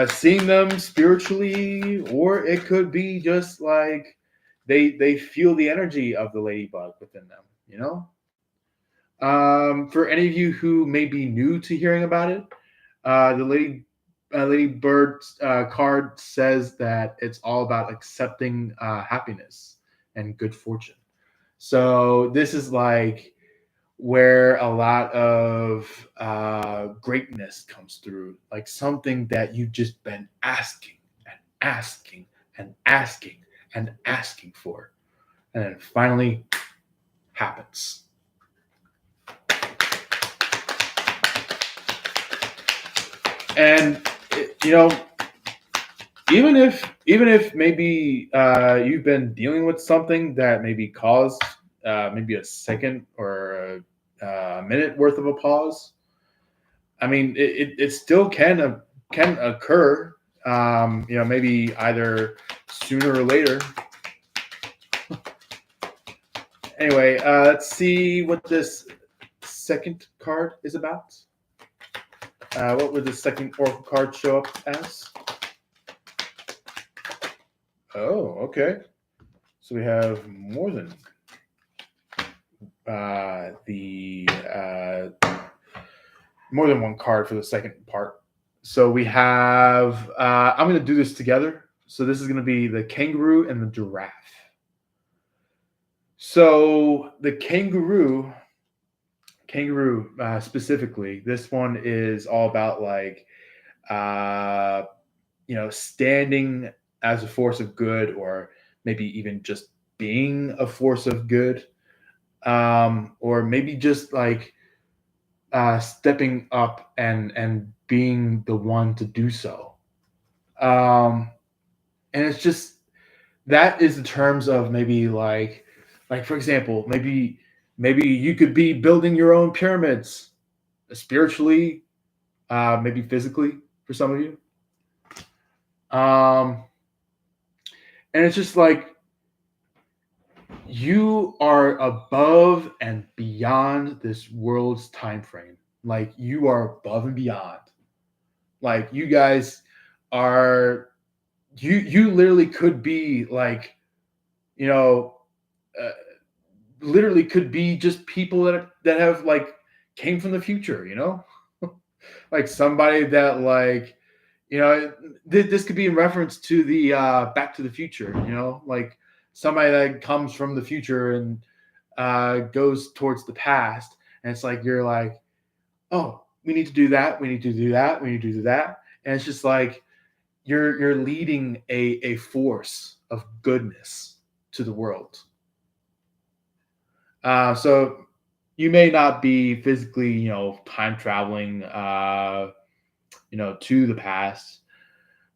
seeing them spiritually, or it could be just like they feel the energy of the ladybug within them. For any of you who may be new to hearing about it, the Lady Bird card says that it's all about accepting happiness and good fortune. So this is like where a lot of greatness comes through, like something that you've just been asking and asking and asking and asking for, and then finally happens. And even if maybe you've been dealing with something that maybe caused maybe a second or a minute worth of a pause, I mean it still can occur. Maybe either sooner or later. Anyway, let's see what this second card is about. What would the second oracle card show up as? Oh, okay. So we have the more than one card for the second part. So we have. I'm going to do this together. So this is going to be the kangaroo and the giraffe. So the kangaroo specifically, this one is all about like uh, standing as a force of good, or maybe even just being a force of good, or maybe just like stepping up and being the one to do so. Um, and it's just that is the terms of maybe like for example, maybe you could be building your own pyramids spiritually, maybe physically for some of you. Um, and it's just like you are above and beyond this world's time frame. Like you are above and beyond. Like you guys are you literally could be like you know uh, literally could be just people that have like came from the future, like somebody that like this could be in reference to the Back to the Future, like somebody that comes from the future and goes towards the past, and it's like you're like, oh, we need to do that, we need to do that, we need to do that, and it's just like you're leading a force of goodness to the world. So you may not be physically, time traveling, to the past,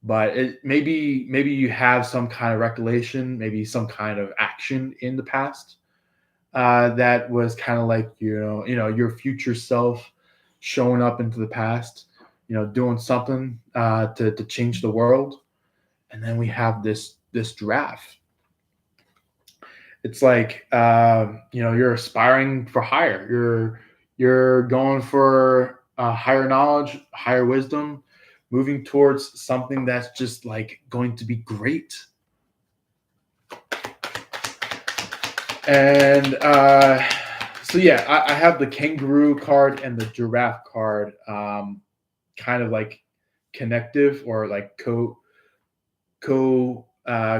but maybe you have some kind of recollection, maybe some kind of action in the past that was kind of like your future self showing up into the past, doing something to change the world. And then we have this draft. It's like you're aspiring for higher. You're going for higher knowledge, higher wisdom, moving towards something that's just like going to be great. And so yeah, I have the kangaroo card and the giraffe card, kind of like connective or like co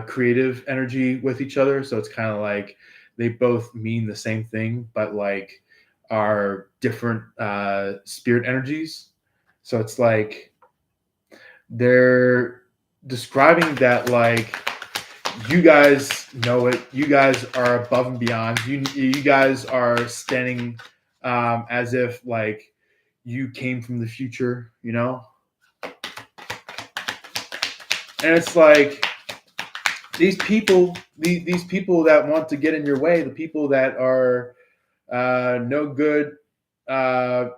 creative energy with each other. So it's kind of like they both mean the same thing, but like are different spirit energies. So it's like they're describing that like you guys know it. You guys are above and beyond. You guys are standing as if like you came from the future, and it's like these people that want to get in your way, the people that are no good, no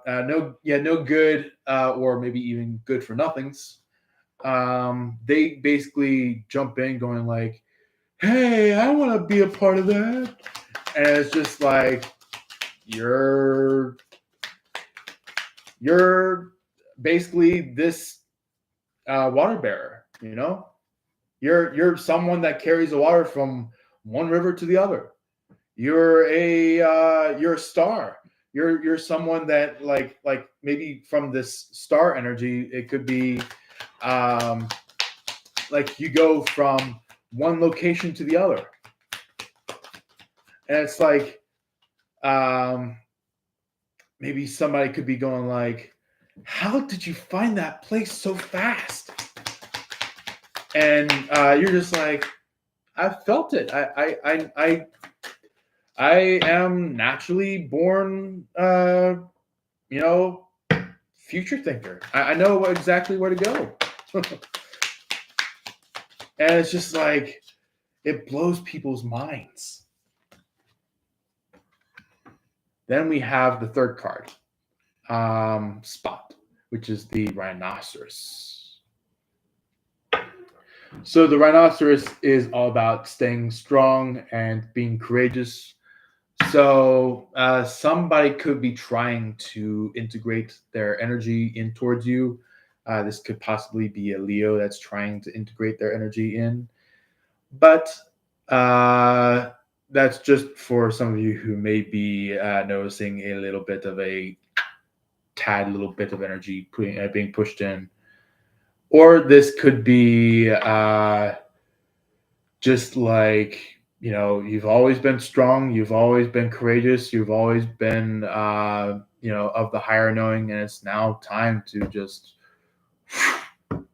good, or maybe even good for nothings. They basically jump in, going like, "Hey, I want to be a part of that," and it's just like you're you're basically this water bearer, You're someone that carries the water from one river to the other. You're a star. You're someone that like maybe from this star energy, it could be um, like you go from one location to the other, and it's like um, maybe somebody could be going like, "How did you find that place so fast?" And you're just like, "I felt it. I am naturally born, you know, future thinker. I know exactly where to go." And it's just like, it blows people's minds. Then we have the third card, Spot, which is the rhinoceros. So the rhinoceros is all about staying strong and being courageous. So somebody could be trying to integrate their energy in towards you. This could possibly be a Leo that's trying to integrate their energy in, But uh, that's just for some of you who may be noticing a little bit of a tad little bit of energy being pushed in. Or this could be just like, you've always been strong, you've always been courageous, you've always been, of the higher knowing, and it's now time to just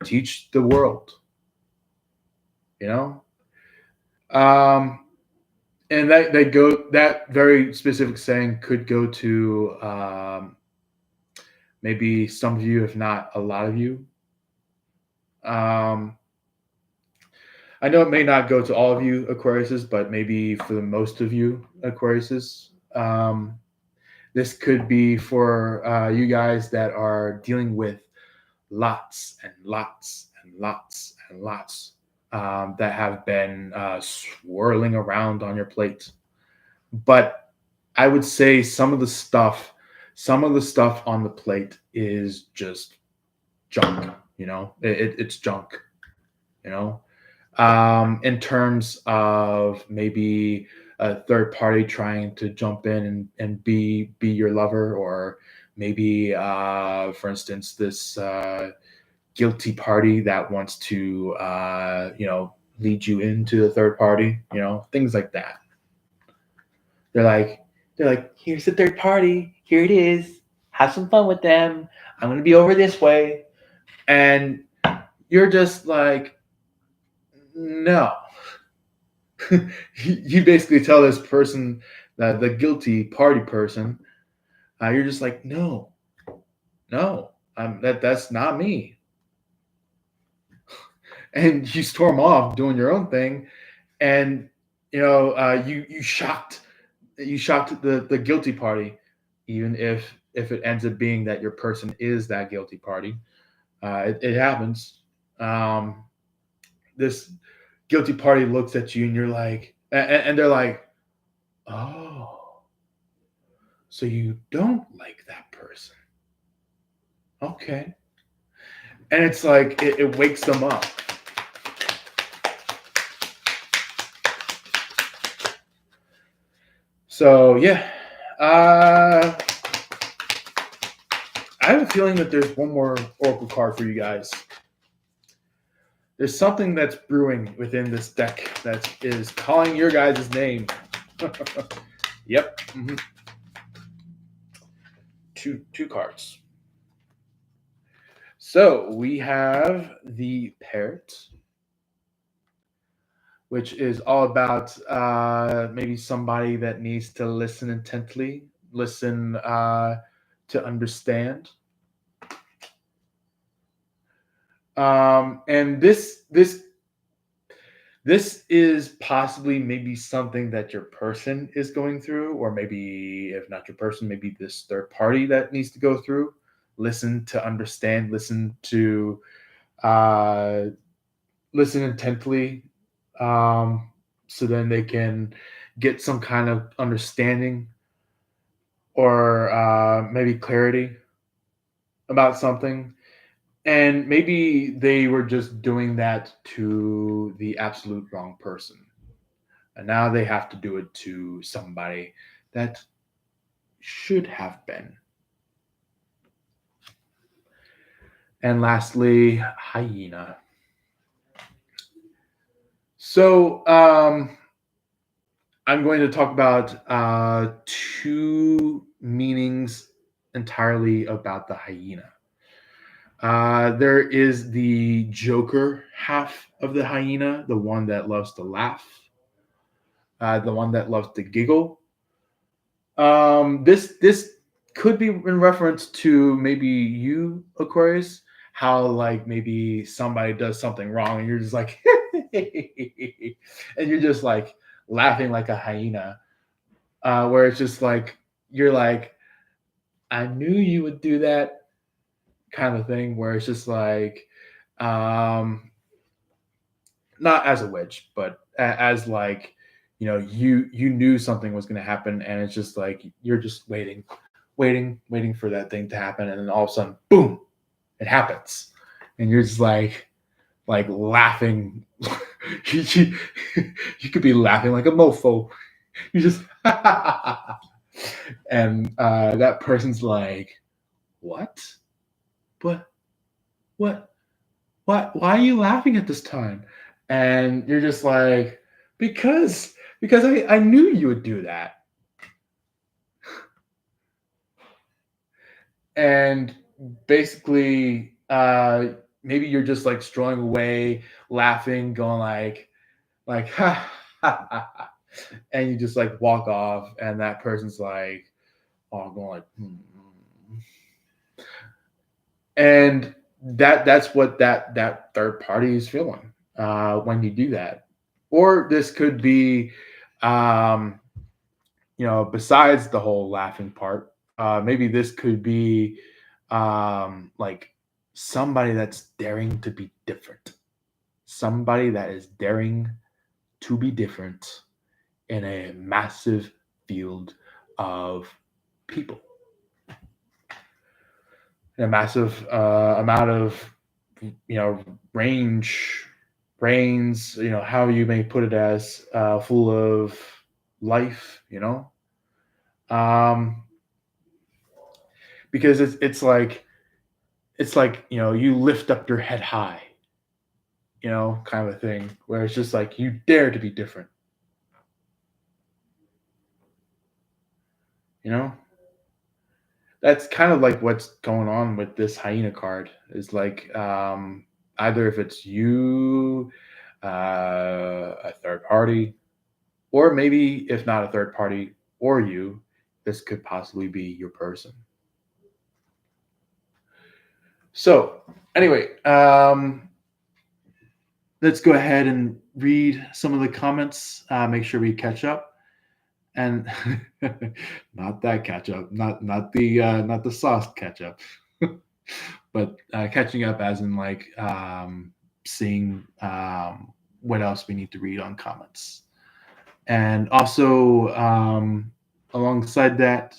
teach the world, you know? Um, and that very specific saying could go to maybe some of you, if not a lot of you. Um, I know it may not go to all of you Aquariuses, but maybe for the most of you Aquariuses. This could be for you guys that are dealing with lots and lots and lots and lots that have been swirling around on your plate. But I would say some of the stuff on the plate is just junk. It's junk. You know, in terms of maybe a third party trying to jump in and be your lover, or maybe for instance this guilty party that wants to lead you into the third party, things like that. They're like here's the third party, here it is, have some fun with them, I'm going to be over this way. And you're just like, no. You basically tell this person, that the guilty party person, you're just like, no, no, that's not me. And you storm off doing your own thing, and you shocked the guilty party, even if it ends up being that your person is that guilty party. It happens. This guilty party looks at you, and you're like, and they're like, oh, so you don't like that person. Okay. And it's like it wakes them up. So yeah. I have a feeling that there's one more oracle card for you guys. There's something that's brewing within this deck that is calling your guys' name. Yep. Mm-hmm. Two cards. So we have the Parrot, which is all about maybe somebody that needs to listen intently, listen to understand. And this is possibly maybe something that your person is going through, or maybe if not your person, maybe this third party that needs to go through. Listen to understand. Uh, listen intently, so then they can get some kind of understanding, or maybe clarity about something. And maybe they were just doing that to the absolute wrong person. And now they have to do it to somebody that should have been. And lastly, hyena. So I'm going to talk about two meanings entirely about the hyena. There is the Joker half of the hyena, the one that loves to laugh, the one that loves to giggle. This could be in reference to maybe you, Aquarius, how like maybe somebody does something wrong and you're just like, and you're just like laughing like a hyena, where it's just like you're like, I knew you would do that kind of thing, where it's just like, um, not as a witch, but as like, you knew something was going to happen, and it's just like you're just waiting for that thing to happen, and then all of a sudden, boom, it happens, and you're just like laughing, you, you could be laughing like a mofo. You just and that person's like, what? What? What? Why are you laughing at this time? And you're just like, because I knew you would do that. And basically, maybe you're just like strolling away, laughing, going like ha ha ha, ha. And you just like walk off, and that person's like, oh, going like, and that's what that third party is feeling when you do that. Or this could be, um, besides the whole laughing part, maybe this could be like somebody that's daring to be different, somebody that is daring to be different in a massive field of people, in a massive amount of range, brains, how you may put it, as full of life, um because it's like you lift up your head high, kind of a thing, where it's just like you dare to be different, you know that's kind of like what's going on with this hyena card, is like, either if it's you, a third party, or maybe if not a third party or you, this could possibly be your person. So anyway, let's go ahead and read some of the comments, make sure we catch up. And not that ketchup, not the sauce ketchup, but catching up as in like, seeing what else we need to read on comments, and also, alongside that,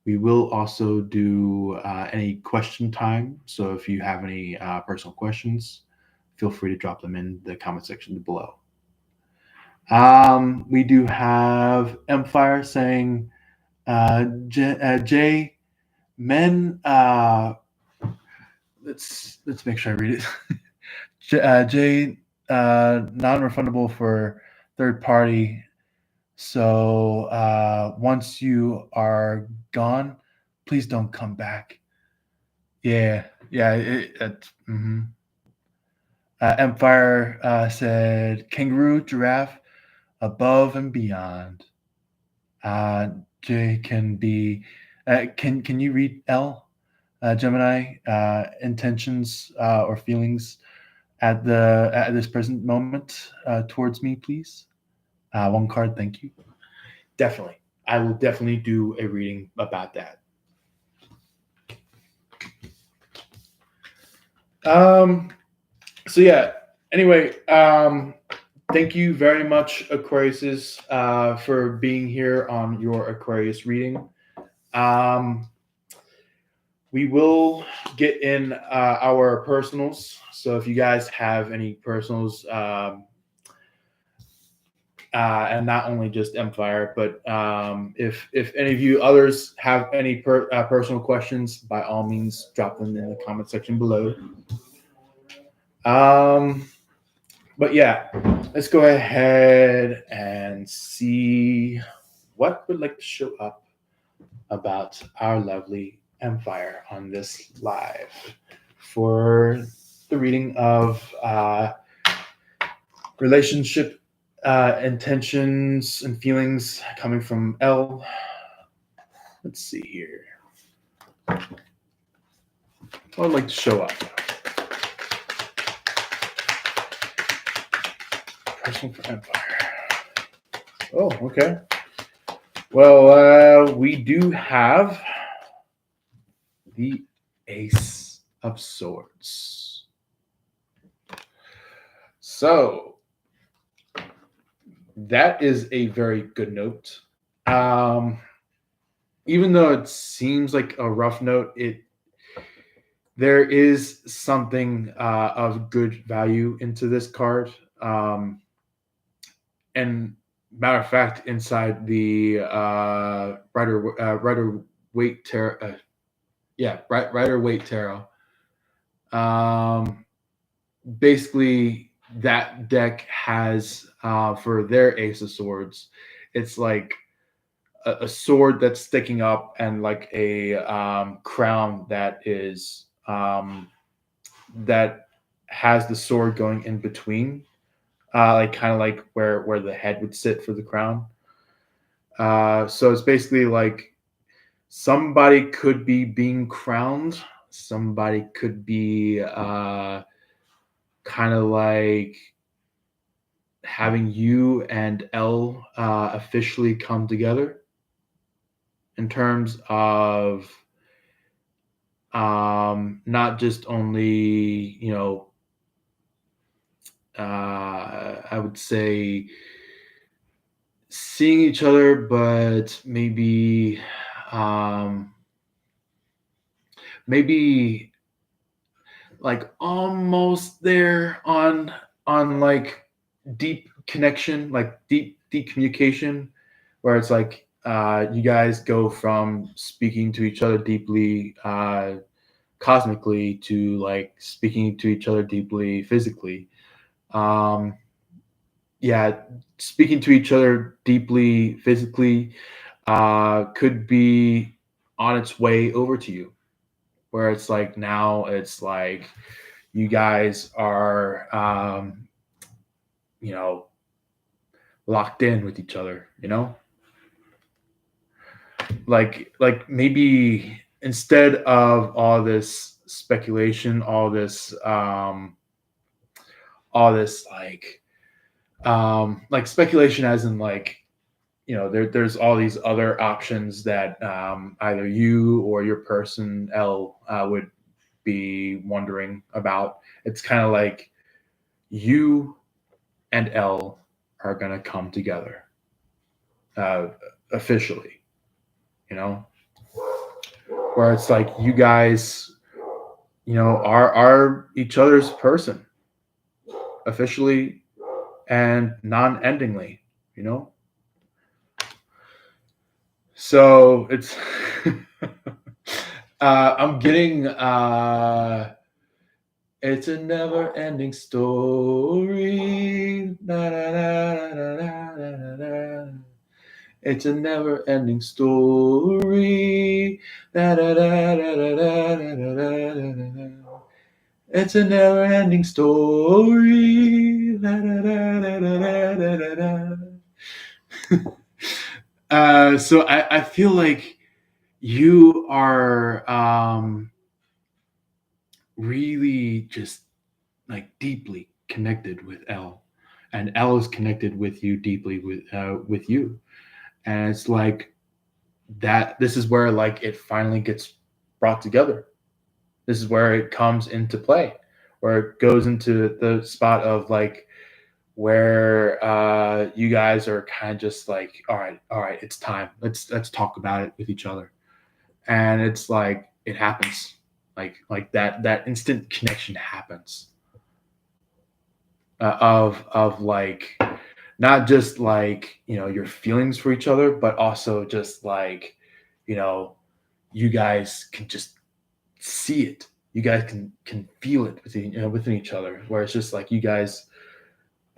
we will also do any question time. So if you have any personal questions, feel free to drop them in the comment section below. We do have Empire saying, Jay, men, let's make sure I read it. Jay, non-refundable for third party. So once you are gone, please don't come back. Yeah, yeah. Empire said kangaroo, giraffe, above and beyond. J can be. Can you read L? Gemini, intentions or feelings at this present moment towards me, please. One card, thank you. Definitely, I will definitely do a reading about that. So yeah. Anyway, thank you very much, Aquariuses, for being here on your Aquarius reading. We will get in our personals. So if you guys have any personals, and not only just Empire, but if any of you others have any personal questions, by all means, drop them in the comment section below. But yeah, let's go ahead and see what would like to show up about our lovely Empire on this live for the reading of relationship intentions and feelings coming from L. Let's see here. What would like to show up? Person for Empire. Oh, okay. Well, we do have the Ace of Swords. So that is a very good note. Even though it seems like a rough note, there is something of good value into this card. And matter of fact, inside the Rider Waite tarot, Rider Waite tarot, um, basically that deck has for their Ace of Swords, it's like a sword that's sticking up and like a crown that has the sword going in between, like kind of like where the head would sit for the crown. So it's basically like somebody could be being crowned, somebody could be kind of like having you and L officially come together in terms of not just only, I would say seeing each other, but um, maybe like almost there on like deep connection, like deep communication, where it's like you guys go from speaking to each other deeply cosmically to like speaking to each other deeply physically. Um, yeah, speaking to each other deeply physically could be on its way over to you, where it's like now it's like you guys are you know locked in with each other, like maybe instead of all this speculation, all this like speculation as in like there's all these other options that either you or your person L would be wondering about. It's kind of like you and L are gonna come together uh, officially, you know, where it's like you guys, are each other's person officially and non-endingly, you know. So it's I'm getting it's a never ending story. Na, na, na, na, na, na, na, na. It's a never ending story. Da, da, da, da, da, da, da, da, da, da. It's a never ending story. Da, da, da, da, da, da, da, da. So I feel like you are really just like deeply connected with L, and L is connected with you deeply with you, and it's like that. This is where like it finally gets brought together. This is where it comes into play, where it goes into the spot of like where you guys are kind of just like, all right, it's time. Let's talk about it with each other, and it's like it happens, like that instant connection happens of like not just like your feelings for each other, but also just like you know you guys can just see it. You guys can feel it within each other, where it's just like you guys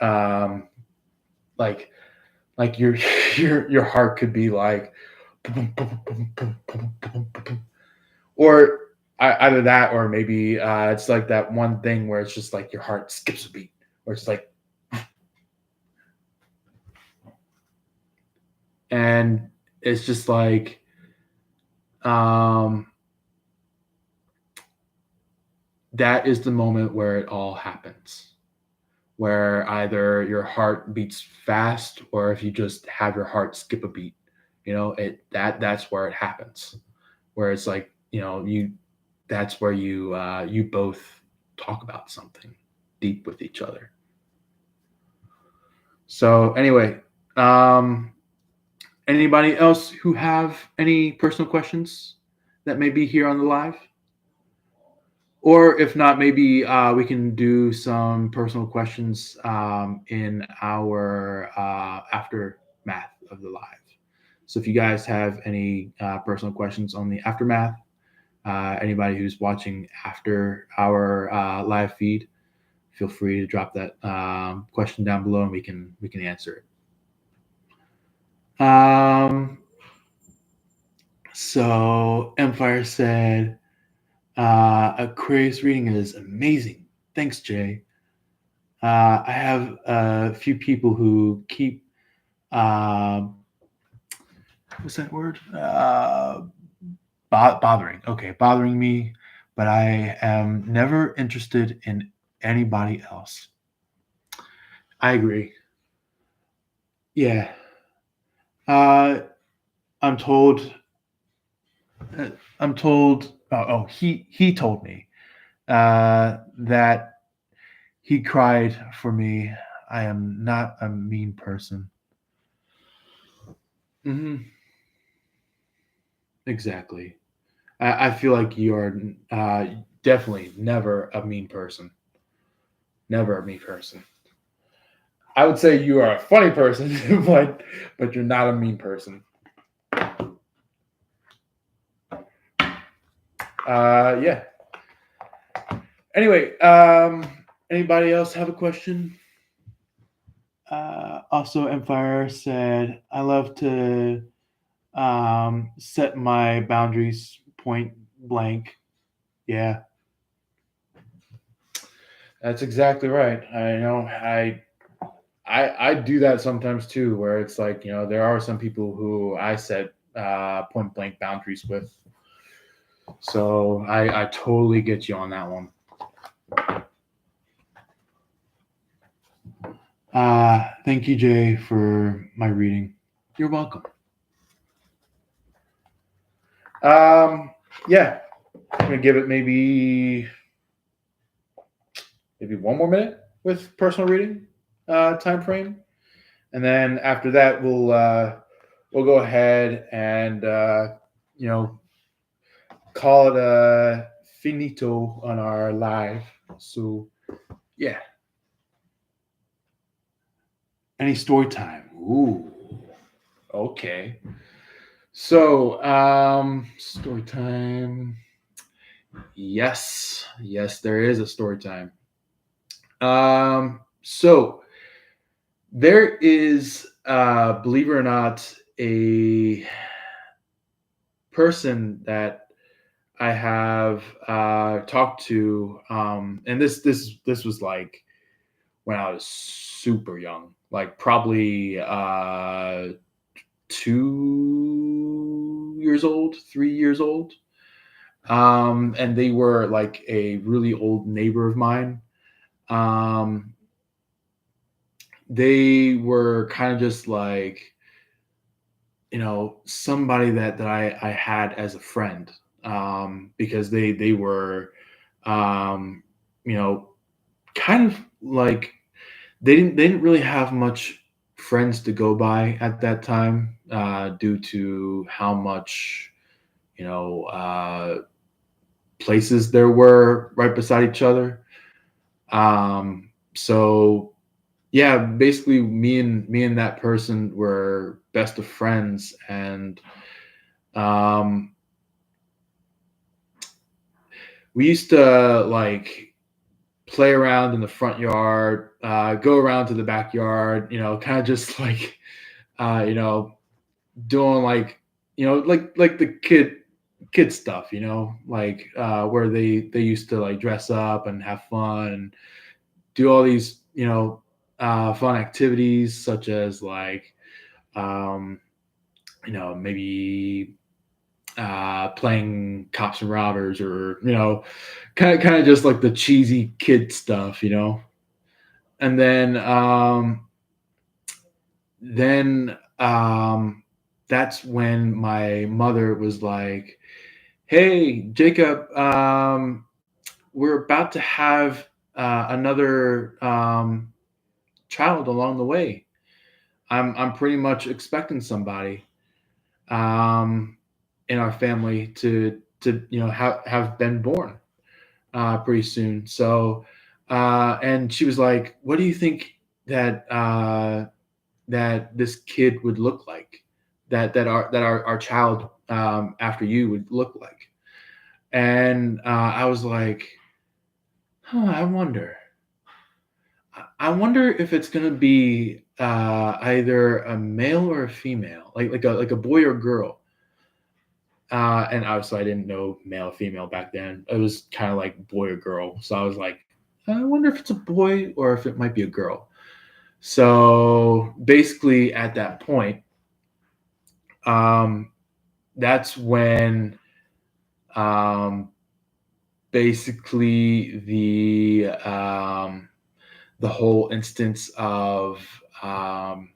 um like your your heart could be like or either that, or maybe it's like that one thing where it's just like your heart skips a beat, where it's like, and it's just like um that is the moment where it all happens, where either your heart beats fast, or if you just have your heart skip a beat, that's where it happens, where it's like you that's where you both talk about something deep with each other. So anyway, anybody else who have any personal questions that may be here on the live? Or if not, maybe we can do some personal questions in our aftermath of the live. So if you guys have any personal questions on the aftermath, anybody who's watching after our live feed, feel free to drop that question down below, and we can answer it. So Empire said, Aquarius reading is amazing. Thanks, Jay. I have a few people who keep what's that word? Bothering. Okay, bothering me, but I am never interested in anybody else. I agree. Yeah. Uh, I'm told. I'm told. He told me that he cried for me. I am not a mean person. Hmm. Exactly. I feel like you are definitely never a mean person. Never a mean person. I would say you are a funny person, but you're not a mean person. Yeah. Anyway, anybody else have a question? Also, Empire said, I love to set my boundaries point blank. Yeah, that's exactly right. I know. I do that sometimes too, where it's like, there are some people who I set point blank boundaries with. So I totally get you on that one. Thank you, Jay, for my reading. You're welcome. Yeah, I'm gonna give it maybe one more minute with personal reading time frame, and then after that we'll go ahead and you know call it a finito on our live. So yeah, any story time? Ooh, okay. So story time. Yes, there is a story time. So there is, believe it or not, a person that I have talked to, and this was like when I was super young, like probably 2 years old, 3 years old, and they were like a really old neighbor of mine. Um, they were kind of just like, somebody that I had as a friend, because they were um, you know kind of like they didn't really have much friends to go by at that time, due to how much you know uh, places there were right beside each other. So yeah, basically me and that person were best of friends, and um, we used to like play around in the front yard, go around to the backyard, kind of just like uh, you know doing like like the kid stuff, like where they used to like dress up and have fun and do all these fun activities, such as like um, maybe playing cops and robbers, or kind of just like the cheesy kid stuff, and then that's when my mother was like, hey, Jacob, we're about to have another child along the way. I'm pretty much expecting somebody in our family to have been born. pretty soon. So, and she was like, "What do you think that that this kid would look like? That our child after you would look like?" And I was like, "Huh, I wonder. I wonder if it's gonna be either a male or a female, like a boy or girl." And obviously, I didn't know male or female back then. It was kind of like boy or girl. So I was like, I wonder if it's a boy or if it might be a girl. So basically, at that point, um, that's when um, basically the whole instance of um,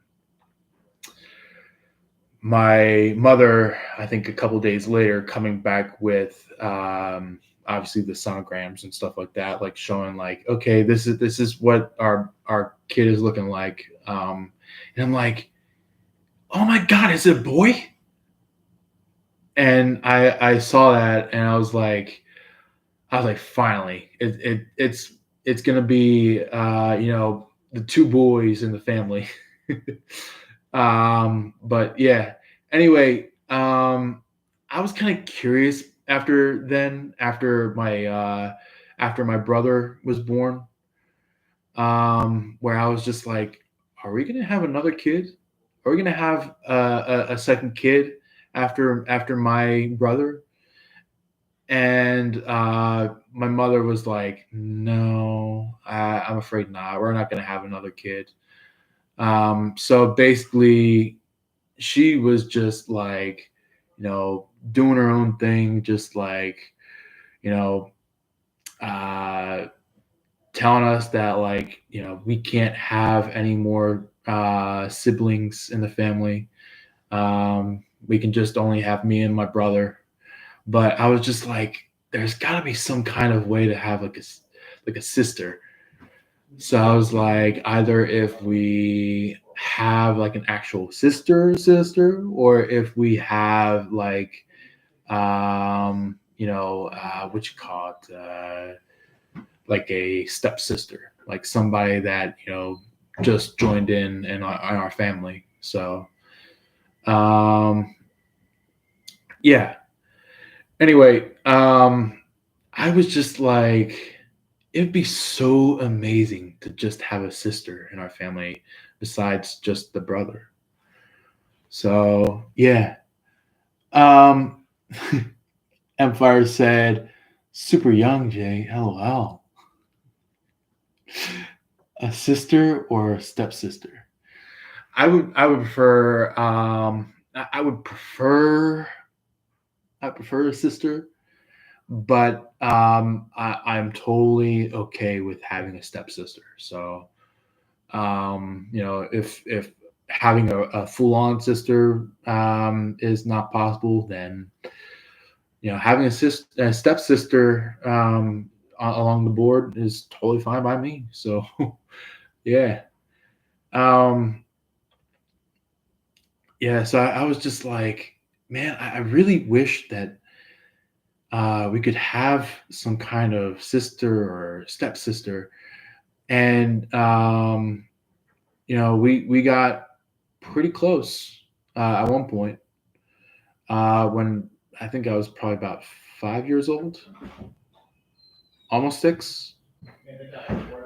my mother, I think a couple days later, coming back with obviously the sonograms and stuff like that, like showing like, okay, this is what our kid is looking like, and I'm like, oh my god, is it a boy? And I saw that and I was like, finally, it's gonna be the two boys in the family. But yeah. Anyway, I was kind of curious after my brother was born, where I was just like, are we gonna have another kid? Are we gonna have a second kid after my brother? And my mother was like, no, I'm afraid not. We're not gonna have another kid. So basically, she was just like, doing her own thing, just like, you know, uh, telling us that like, we can't have any more siblings in the family. We can just only have me and my brother. But I was just like, there's got to be some kind of way to have like a sister. So I was like, either if we have like an actual sister, or if we have like what you call it, like a stepsister, like somebody that just joined in our family. So yeah. Anyway, I was just like, it'd be so amazing to just have a sister in our family besides just the brother. So yeah. Um Empire said, super young, Jay. LOL. A sister or a stepsister? I would prefer I prefer a sister, but I'm totally okay with having a stepsister. So if having a full on sister is not possible, then having a stepsister along the board is totally fine by me. So yeah. Um, yeah, so I was just like, man, I really wish that we could have some kind of sister or stepsister. And we got pretty close at one point when I think I was probably about 5 years old, almost six.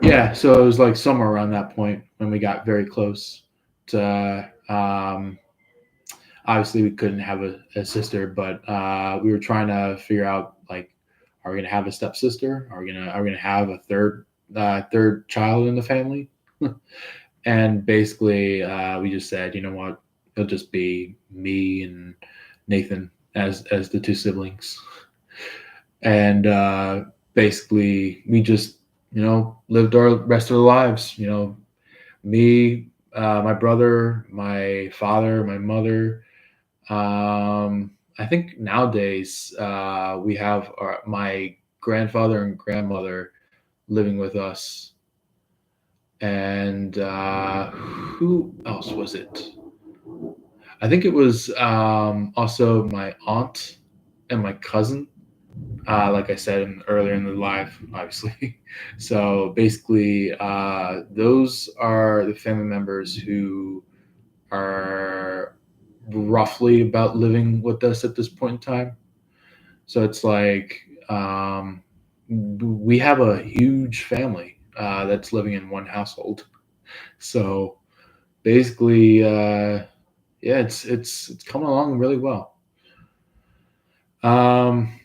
Yeah, so it was like somewhere around that point when we got very close to. Obviously, we couldn't have a sister, but we were trying to figure out like, are we gonna have a stepsister? Are we gonna have a third child in the family? And basically, we just said, you know what, it'll just be me and Nathan as the two siblings. And basically, we just lived our rest of our lives. Me, my brother, my father, my mother. I think nowadays we have my grandfather and grandmother living with us, and who else was it? I think it was also my aunt and my cousin. like I said earlier in the live, obviously. So basically, those are the family members who are roughly about living with us at this point in time. So it's like we have a huge family that's living in one household. So basically, yeah, it's coming along really well.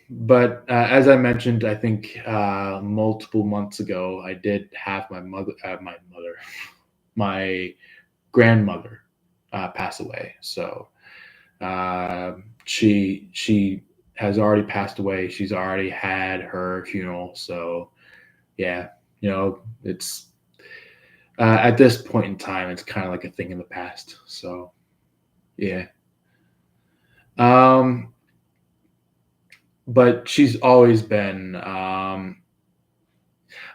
But as I mentioned, I think multiple months ago, I did have my grandmother pass away. So uh, she has already passed away. She's already had her funeral. So yeah, it's at this point in time, it's kind of like a thing in the past. So yeah. Um, but she's always been I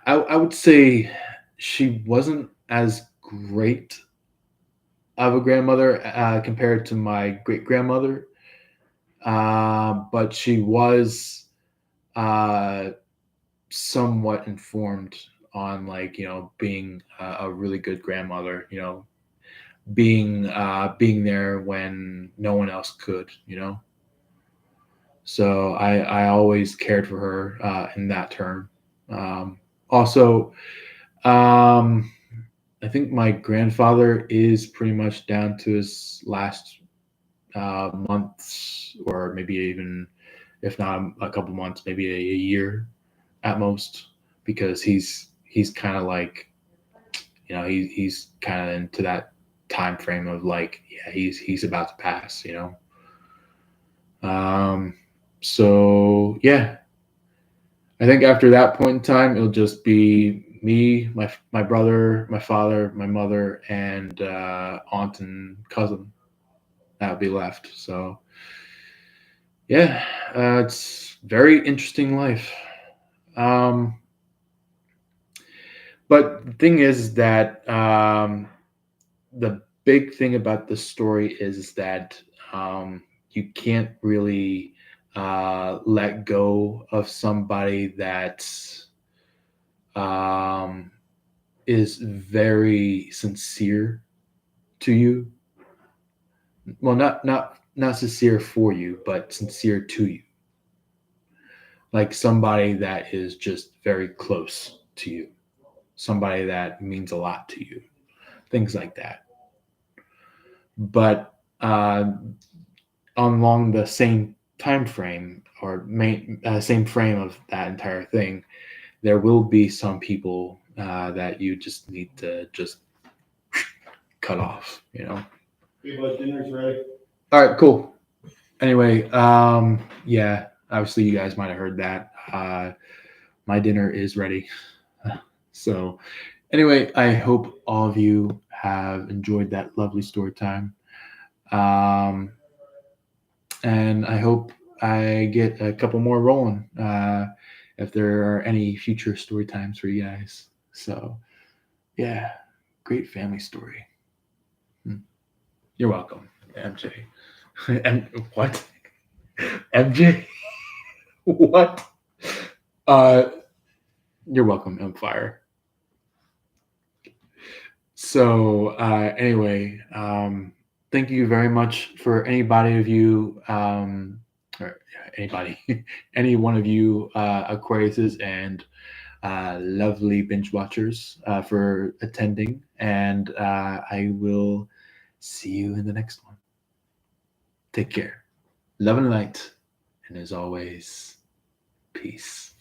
would say she wasn't as great of a grandmother compared to my great grandmother, but she was uh, somewhat informed on, like, being a really good grandmother. Being there when no one else could. So I always cared for her in that term. Also, um, I think my grandfather is pretty much down to his last months, or maybe even, if not a couple months, maybe a year at most, because he's kind of like, he's kind of into that time frame of, like, yeah, he's about to pass. Um, so yeah, I think after that point in time, it'll just be me, my brother, my father, my mother, and aunt and cousin that'll be left. So yeah, it's very interesting life. Um, but the thing is that the big thing about this story is that you can't really let go of somebody that um, is very sincere to you. Well, not sincere for you, but sincere to you. Like somebody that is just very close to you, somebody that means a lot to you, things like that. But along the same time frame, or same frame of that entire thing, there will be some people that you just need to just cut off. Hey, bud, dinner's ready. All right, cool. Anyway, yeah, obviously you guys might have heard that. My dinner is ready. So, anyway, I hope all of you have enjoyed that lovely story time. Um, and I hope I get a couple more rolling if there are any future story times for you guys. So, yeah, great family story. Hmm. You're welcome, MJ. What? MJ? What? Uh, you're welcome, Empire. So anyway, thank you very much for anybody of you, or anybody, any one of you Aquariuses and lovely binge watchers for attending, and I will see you in the next one. Take care, love and light, and as always, peace.